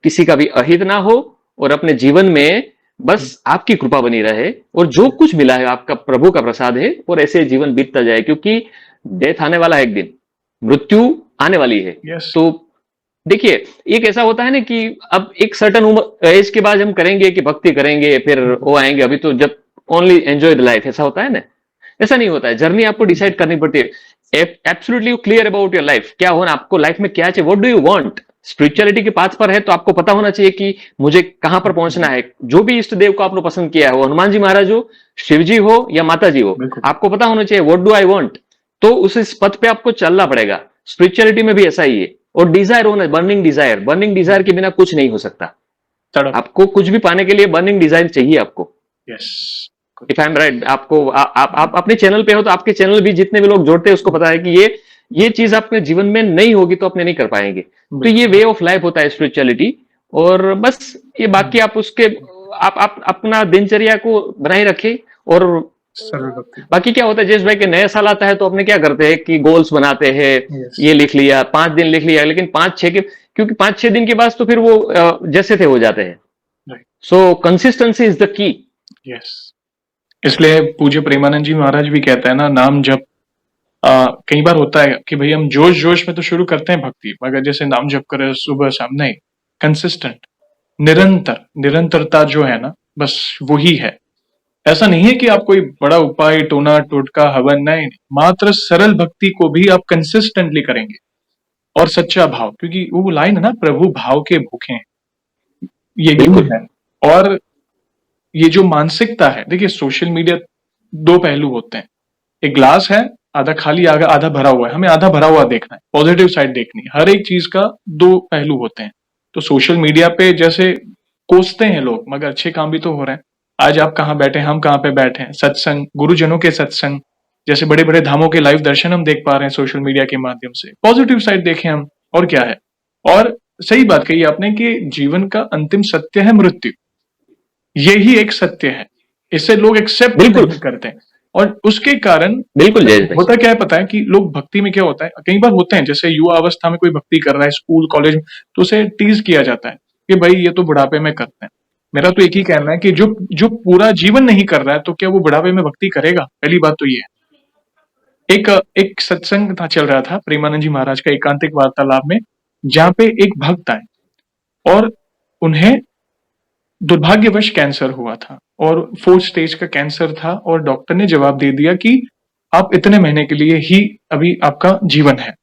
किसी का भी अहित ना हो, और अपने जीवन में बस आपकी कृपा बनी रहे, और जो कुछ मिला है आपका प्रभु का प्रसाद है, और ऐसे जीवन बीतता जाए, क्योंकि डेथ आने वाला है एक दिन, मृत्यु आने वाली है। यस, तो देखिए, एक ऐसा होता है ना कि अब एक सर्टन उम्र एज के बाद हम करेंगे कि भक्ति करेंगे, फिर वो आएंगे, अभी तो जब ओनली एंजॉय द लाइफ, ऐसा होता है ना। ऐसा नहीं होता है, जर्नी आपको डिसाइड करनी पड़ती है। Absolutely clear about your life, क्या होना आपको लाइफ में, क्या चाहिए, what do you want. Spirituality के पाथ पर है तो आपको पता होना चाहिए कि मुझे कहां पर पहुंचना है। जो भी इष्ट देव को आपने पसंद किया है, वो हनुमान जी महाराज हो, शिव जी हो, या माता जी हो, बिल्कुल। आपको पता होना चाहिए व्हाट डू आई वांट। तो उस पथ पे आपको चलना पड़ेगा। स्पिरिचुअलिटी में भी ऐसा ही है। और डिजायर होना, बर्निंग डिजायर के बिना कुछ नहीं हो सकता। तड़प। आपको कुछ भी पाने के लिए बर्निंग डिजायर चाहिए आपको। Yes, if I am right, आपको आप अपने चैनल पे हो तो आपके चैनल भी जितने भी लोग जोड़ते हैं उसको पता है कि ये चीज आपके जीवन में नहीं होगी तो अपने नहीं कर पाएंगे। तो ये वे ऑफ लाइफ होता है स्पिरिचुअलिटी। और बस ये बाकी आप उसके, आप अपना दिनचर्या को बनाए रखें। और सरल भक्ति। बाकी क्या होता है जयेश भाई, के नया साल आता है तो अपने क्या करते हैं कि गोल्स बनाते हैं, Yes. ये लिख लिया, 5 दिन लिख लिया, लेकिन 5-6 के, क्योंकि 5-6 दिन के बाद तो फिर वो जैसे थे हो जाते हैं। Right. So consistency is the key. Yes, इसलिए पूज्य प्रेमानंद जी महाराज भी कहते हैं ना, नाम जप। कई बार होता है कि भाई हम जोश जोश में तो शुरू करते हैं भक्ति, मगर जैसे नाम जप करे सुबह शाम, नहीं, कंसिस्टेंट, निरंतरता जो है ना, बस वही है। ऐसा नहीं है कि आप कोई बड़ा उपाय, टोना टोटका, हवन, नहीं, मात्र सरल भक्ति को भी आप कंसिस्टेंटली करेंगे और सच्चा भाव, क्योंकि वो लाइन है ना, प्रभु भाव के भूखे हैं, ये बिल्कुल है। और ये जो मानसिकता है, देखिए सोशल मीडिया दो पहलू होते हैं। एक ग्लास है, आधा खाली आधा भरा हुआ है, हमें आधा भरा हुआ देखना है, पॉजिटिव साइड देखनी है। हर एक चीज का दो पहलू होते हैं। तो सोशल मीडिया पे जैसे कोसते हैं लोग, मगर अच्छे काम भी तो हो रहे हैं। आज आप कहाँ बैठे, हम कहाँ पे बैठे हैं, सत्संग, गुरुजनों के सत्संग, जैसे बड़े बड़े धामों के लाइव दर्शन हम देख पा रहे हैं सोशल मीडिया के माध्यम से। पॉजिटिव साइड देखें हम, और क्या है। और सही बात कही आपने कि जीवन का अंतिम सत्य है मृत्यु, यही एक सत्य है। इससे लोग एक्सेप्ट बिल्कुल नहीं करते हैं। और उसके कारण बिल्कुल जयेश भाई। होता क्या है पता है कि लोग भक्ति में क्या होता है, कई बार होते हैं जैसे युवा अवस्था में कोई भक्ति कर रहा है स्कूल कॉलेज में, तो उसे टीज किया जाता है कि भाई ये तो बुढ़ापे में करते हैं। मेरा तो एक ही कहना है कि जो जो पूरा जीवन नहीं कर रहा है तो क्या वो बुढ़ापे में भक्ति करेगा? पहली बात तो ये है। एक एक सत्संग था, चल रहा था प्रेमानंद जी महाराज का एकांतिक वार्तालाप में, जहां पे एक भक्त आए और उन्हें दुर्भाग्यवश कैंसर हुआ था और 4th स्टेज का कैंसर था, और डॉक्टर ने जवाब दे दिया कि आप इतने महीने के लिए ही अभी आपका जीवन है।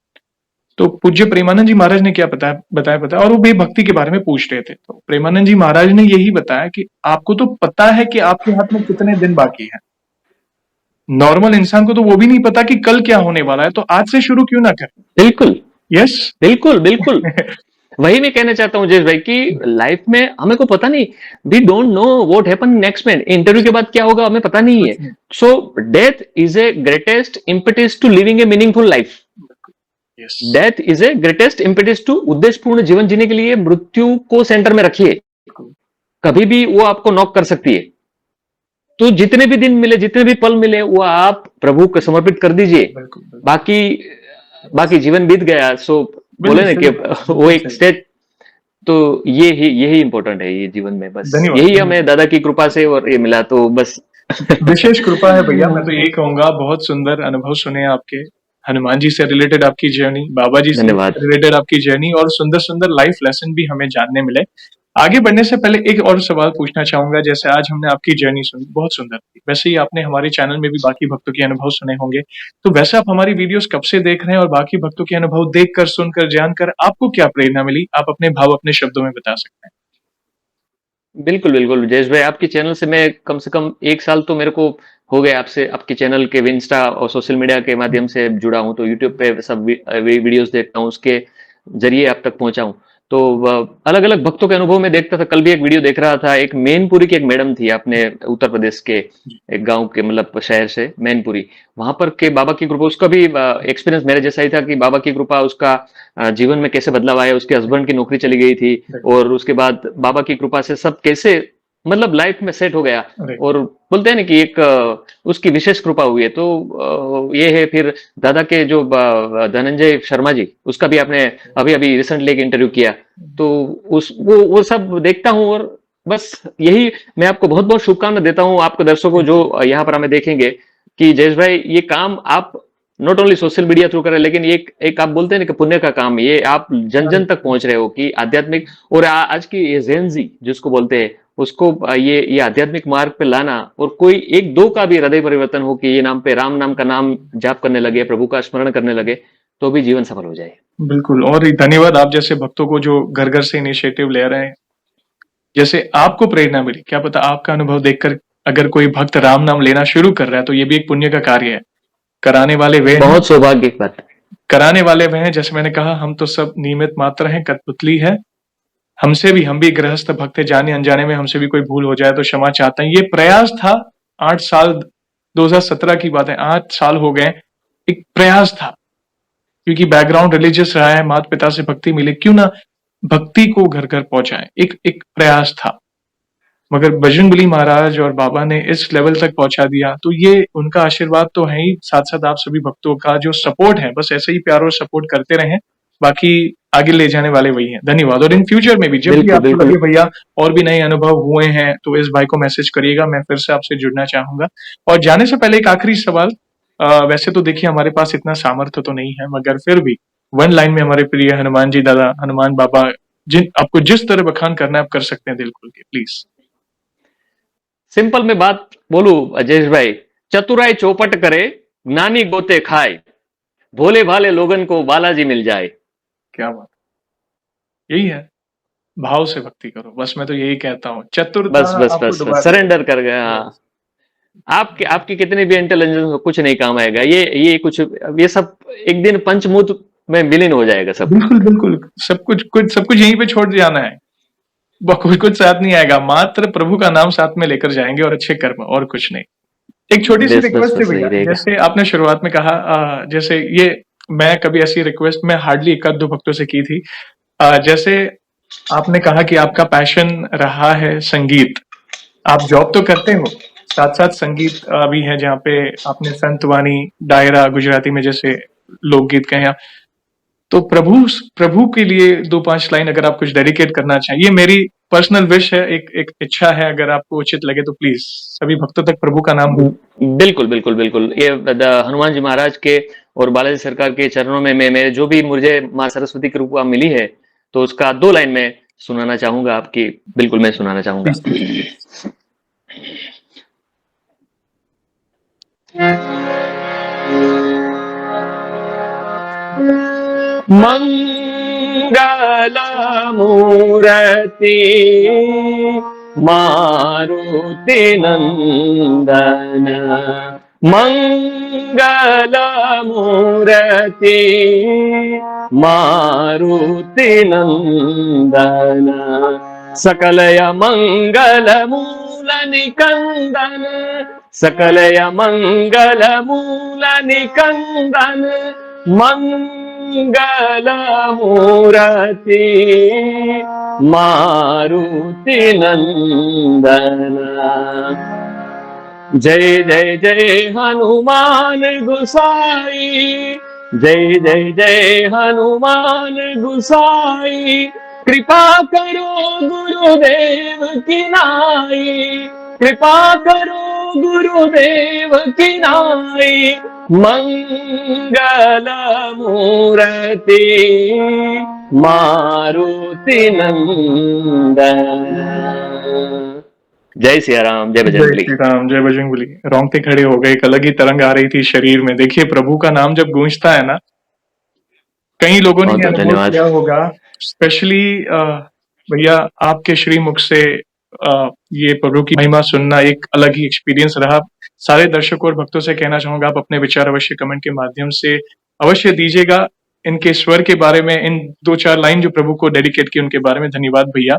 तो पूज्य प्रेमानंद जी महाराज ने क्या बताया, और वो भी भक्ति के बारे में पूछ रहे थे। तो प्रेमानंद जी महाराज ने यही बताया कि आपको तो पता है कि आपके हाथ में कितने दिन बाकी है। नॉर्मल इंसान को तो वो भी नहीं पता कि कल क्या होने वाला है, तो आज से शुरू क्यों ना करें? बिल्कुल यस। बिल्कुल बिल्कुल। वही मैं कहना चाहता हूं जयेश भाई कि लाइफ में हमें को पता नहीं, we don't know what happen next minute, interview के बाद क्या होगा हमें पता नहीं है। So death is a greatest impetus to living a meaningful life. Death is a greatest impetus to उद्देश्यपूर्ण जीवन जीने के लिए मृत्यु को सेंटर में रखिए, कभी भी वो आपको नॉक कर सकती है। तो जितने भी दिन मिले, जितने भी पल मिले, वो आप प्रभु को समर्पित कर दीजिए। बाकी बाकी जीवन बीत गया। सो बोले ना कि वो एक स्टेज, तो यही इंपॉर्टेंट है ये जीवन में। बस यही हमें दादा की कृपा से और ये मिला, तो बस विशेष कृपा है भैया। मैं तो यही कहूंगा, बहुत सुंदर अनुभव सुने आपके, हनुमान जी से रिलेटेड आपकी जर्नी, बाबा जी से रिलेटेड आपकी जर्नी, और सुंदर सुंदर लाइफ लेसन भी हमें जानने मिले। आगे बढ़ने से पहले एक और सवाल पूछना चाहूंगा। जैसे आज हमने आपकी जर्नी सुनी, बहुत सुंदर थी, वैसे ही आपने हमारे चैनल में भी बाकी भक्तों के अनुभव सुने होंगे। तो वैसे आप हमारी वीडियोस कब से देख रहे हैं, और बाकी भक्तों के अनुभव देखकर, सुनकर, जानकर आपको क्या प्रेरणा मिली? आप अपने भाव अपने शब्दों में बता सकते हैं। बिल्कुल बिल्कुल जयेश भाई, आपके चैनल से मैं कम से कम 1 साल तो मेरे को हो गया आपसे, आपके चैनल के इंस्टा और सोशल मीडिया के माध्यम से जुड़ा हूं। तो यूट्यूब पे सब वीडियोस देखता हूं, उसके जरिए आप तक पहुंचा हूं। तो अलग अलग भक्तों के अनुभव में देखता था। कल भी एक वीडियो देख रहा था, एक मैनपुरी की एक मैडम थी, अपने उत्तर प्रदेश के एक गांव के, मतलब शहर से मैनपुरी, वहां पर के बाबा की कृपा, उसका भी एक्सपीरियंस मेरे जैसा ही था कि बाबा की कृपा उसका जीवन में कैसे बदलाव आया। उसके हस्बैंड की नौकरी चली गई थी, और उसके बाद बाबा की कृपा से सब कैसे मतलब लाइफ में सेट हो गया। और बोलते हैं ना कि एक उसकी विशेष कृपा हुई है। तो ये है। फिर दादा के जो धनंजय शर्मा जी, उसका भी आपने अभी अभी रिसेंटली एक इंटरव्यू किया, तो उस वो सब देखता हूं। और बस यही मैं आपको बहुत बहुत शुभकामना देता हूं, आपके दर्शकों जो यहाँ पर हमें देखेंगे, कि जयेश भाई ये काम आप not only social media through कर रहे हैं, लेकिन एक आप बोलते हैं ना कि पुण्य का काम, ये आप जन जन तक पहुंच रहे हो कि आध्यात्मिक। और आज की ये जेनजी जिसको बोलते हैं, उसको ये आध्यात्मिक मार्ग पे लाना, और कोई एक दो का भी हृदय परिवर्तन हो कि ये नाम पे राम नाम का नाम जाप करने लगे, प्रभु का स्मरण करने लगे, तो भी जीवन सफल हो जाए। बिल्कुल, और धन्यवाद आप जैसे भक्तों को जो घर घर से इनिशिएटिव ले रहे हैं। जैसे आपको प्रेरणा मिली, क्या पता आपका अनुभव देखकर अगर कोई भक्त राम नाम लेना शुरू कर रहा है, तो ये भी एक पुण्य का कार्य है। कराने वाले वे, बहुत सौभाग्य की बात, कराने वाले वे हैं। जैसे मैंने कहा, हम तो सब नियमित मात्र हैं, कठपुतली है। हमसे भी, हम भी गृहस्थ भक्त है, जाने अनजाने में हमसे भी कोई भूल हो जाए तो क्षमा चाहते हैं। ये प्रयास था 8 साल, 2017 की बात है, 8 साल हो गए। एक प्रयास था, क्योंकि बैकग्राउंड रिलीजियस रहा है, माता पिता से भक्ति मिले, क्यों ना भक्ति को घर घर पहुंचाए। एक प्रयास था, मगर बजरंगबली महाराज और बाबा ने इस लेवल तक पहुंचा दिया। तो ये उनका आशीर्वाद तो है ही, साथ साथ आप सभी भक्तों का जो सपोर्ट है, बस ऐसे ही प्यार और सपोर्ट करते रहें। बाकी आगे ले जाने वाले वही हैं। धन्यवाद। और इन फ्यूचर में भी जब भी आपको लगे भैया और भी नए अनुभव हुए हैं, तो इस भाई को मैसेज करिएगा, मैं फिर से आपसे जुड़ना चाहूंगा। और जाने से पहले एक आखिरी सवाल, वैसे तो देखिए हमारे पास इतना सामर्थ्य तो नहीं है, मगर फिर भी वन लाइन में हमारे प्रिय हनुमान जी दादा, हनुमान बाबा, आपको जिस तरह बखान करना है आप कर सकते हैं, दिल खोल के प्लीज। सिंपल में बात बोलू अजयेश भाई, चतुराई चौपट करे, ज्ञानी गोते खाए, भोले भाले लोगन को बालाजी मिल जाए। क्या बात, यही है, भाव से भक्ति करो, बस मैं तो यही कहता हूँ। चतुरता बस बस बस, बस सरेंडर कर गया। हाँ, आपकी कितनी भी इंटेलिजेंस कुछ नहीं काम आएगा। ये कुछ, ये सब एक दिन पंचमूत में विलीन हो जाएगा सब। बिल्कुल बिल्कुल, सब कुछ यहीं पे छोड़ जाना है, कुछ साथ नहीं आएगा, मात्र प्रभु का नाम साथ में लेकर जाएंगे और अच्छे कर्म, और कुछ नहीं। एक छोटी सी रिक्वेस्ट है भैया, जैसे आपने शुरुआत में कहा, जैसे ये मैं कभी ऐसी रिक्वेस्ट मैं हार्डली 1-2 भक्तों से की थी। जैसे आपने कहा कि आपका पैशन रहा है संगीत, आप जॉब तो करते हो, साथ साथ संगीत भी है जहाँ पे आपने संत वाणी, डायरा गुजराती में जैसे लोकगीत कहे आप। तो प्रभु प्रभु के लिए 2-5 लाइन अगर आप कुछ डेडिकेट करना चाहिए, ये मेरी पर्सनल विश है, एक इच्छा है, अगर आपको उचित लगे तो प्लीज सभी भक्तों तक प्रभु का नाम। बिल्कुल बिल्कुल बिल्कुल, ये हनुमान जी महाराज के और बालाजी सरकार के चरणों में मैं जो भी मुझे माँ सरस्वती की कृपा मिली है, तो उसका 2 लाइन में सुनाना चाहूंगा आपकी। बिल्कुल मैं सुनाना चाहूंगा। मंगल मूर्ति मारुति नंदन, मंगल मूर्ति मारुति नंदन, सकलय मंगल मूल निकंदन, सकलय मंगल मूल निकंदन, मंगल मूर्ति मारुति नंदन। जय जय जय हनुमान गुसाई, जय जय जय हनुमान गुसाई, कृपा करो गुरुदेव की नाई, कृपा करो गुरुदेव की नाई, मंगल मूर्ति मारुति नंदन। जय सिया राम, जय बजरंग बली। जय श्री राम, जय बजरंग बली। रोंगटे खड़े हो गए, एक अलग ही तरंग आ रही थी शरीर में। देखिए प्रभु का नाम जब गूंजता है ना, कई लोगों ने बहुत ये बहुत अनुभव धन्यवाद। किया होगा, स्पेशली भैया आपके श्रीमुख से ये प्रभु की महिमा सुनना एक अलग ही एक्सपीरियंस रहा। सारे दर्शकों और भक्तों से कहना चाहूंगा, आप अपने विचार अवश्य कमेंट के माध्यम से अवश्य दीजिएगा। इनके स्वर के बारे में, इन 2-4 लाइन जो प्रभु को डेडिकेट की उनके बारे में धन्यवाद भैया।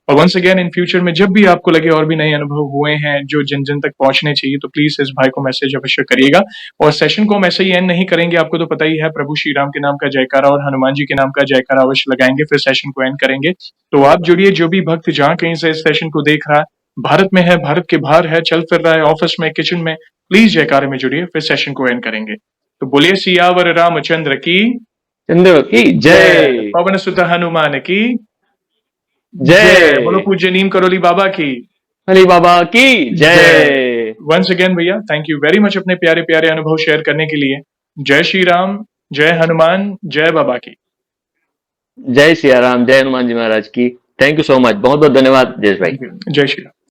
और वंस अगेन इन फ्यूचर में जब भी आपको लगे और भी नए अनुभव हुए हैं जो जन जन तक पहुंचने चाहिए, तो प्लीज इस भाई को मैसेज अवश्य करिएगा। और सेशन को हम ऐसे ही एंड नहीं करेंगे, आपको तो पता ही है, प्रभु श्री राम के नाम का जयकारा और हनुमान जी के नाम का जयकारा अवश्य लगाएंगे, फिर सेशन को एंड करेंगे। तो आप जुड़िए, जो भी भक्त जहां कहीं से इस सेशन को देख रहा है, भारत में है, भारत के बाहर है, चल फिर रहा है, ऑफिस में, किचन में, प्लीज जयकारे में जुड़िए, फिर सेशन को एंड करेंगे। तो बोलिए सियावर रामचंद्र की चंद्र की जय, पवन सुत हनुमान की जय, बोलो पूज्य नीम करोली बाबा की, अली बाबा की जय। वंस अगेन भैया, थैंक यू वेरी मच अपने प्यारे प्यारे अनुभव शेयर करने के लिए। जय श्री राम, जय हनुमान, जय बाबा की। जय सिया राम, जय हनुमान जी महाराज की। थैंक यू सो मच, बहुत बहुत धन्यवाद जयेश भाई। जय श्री राम।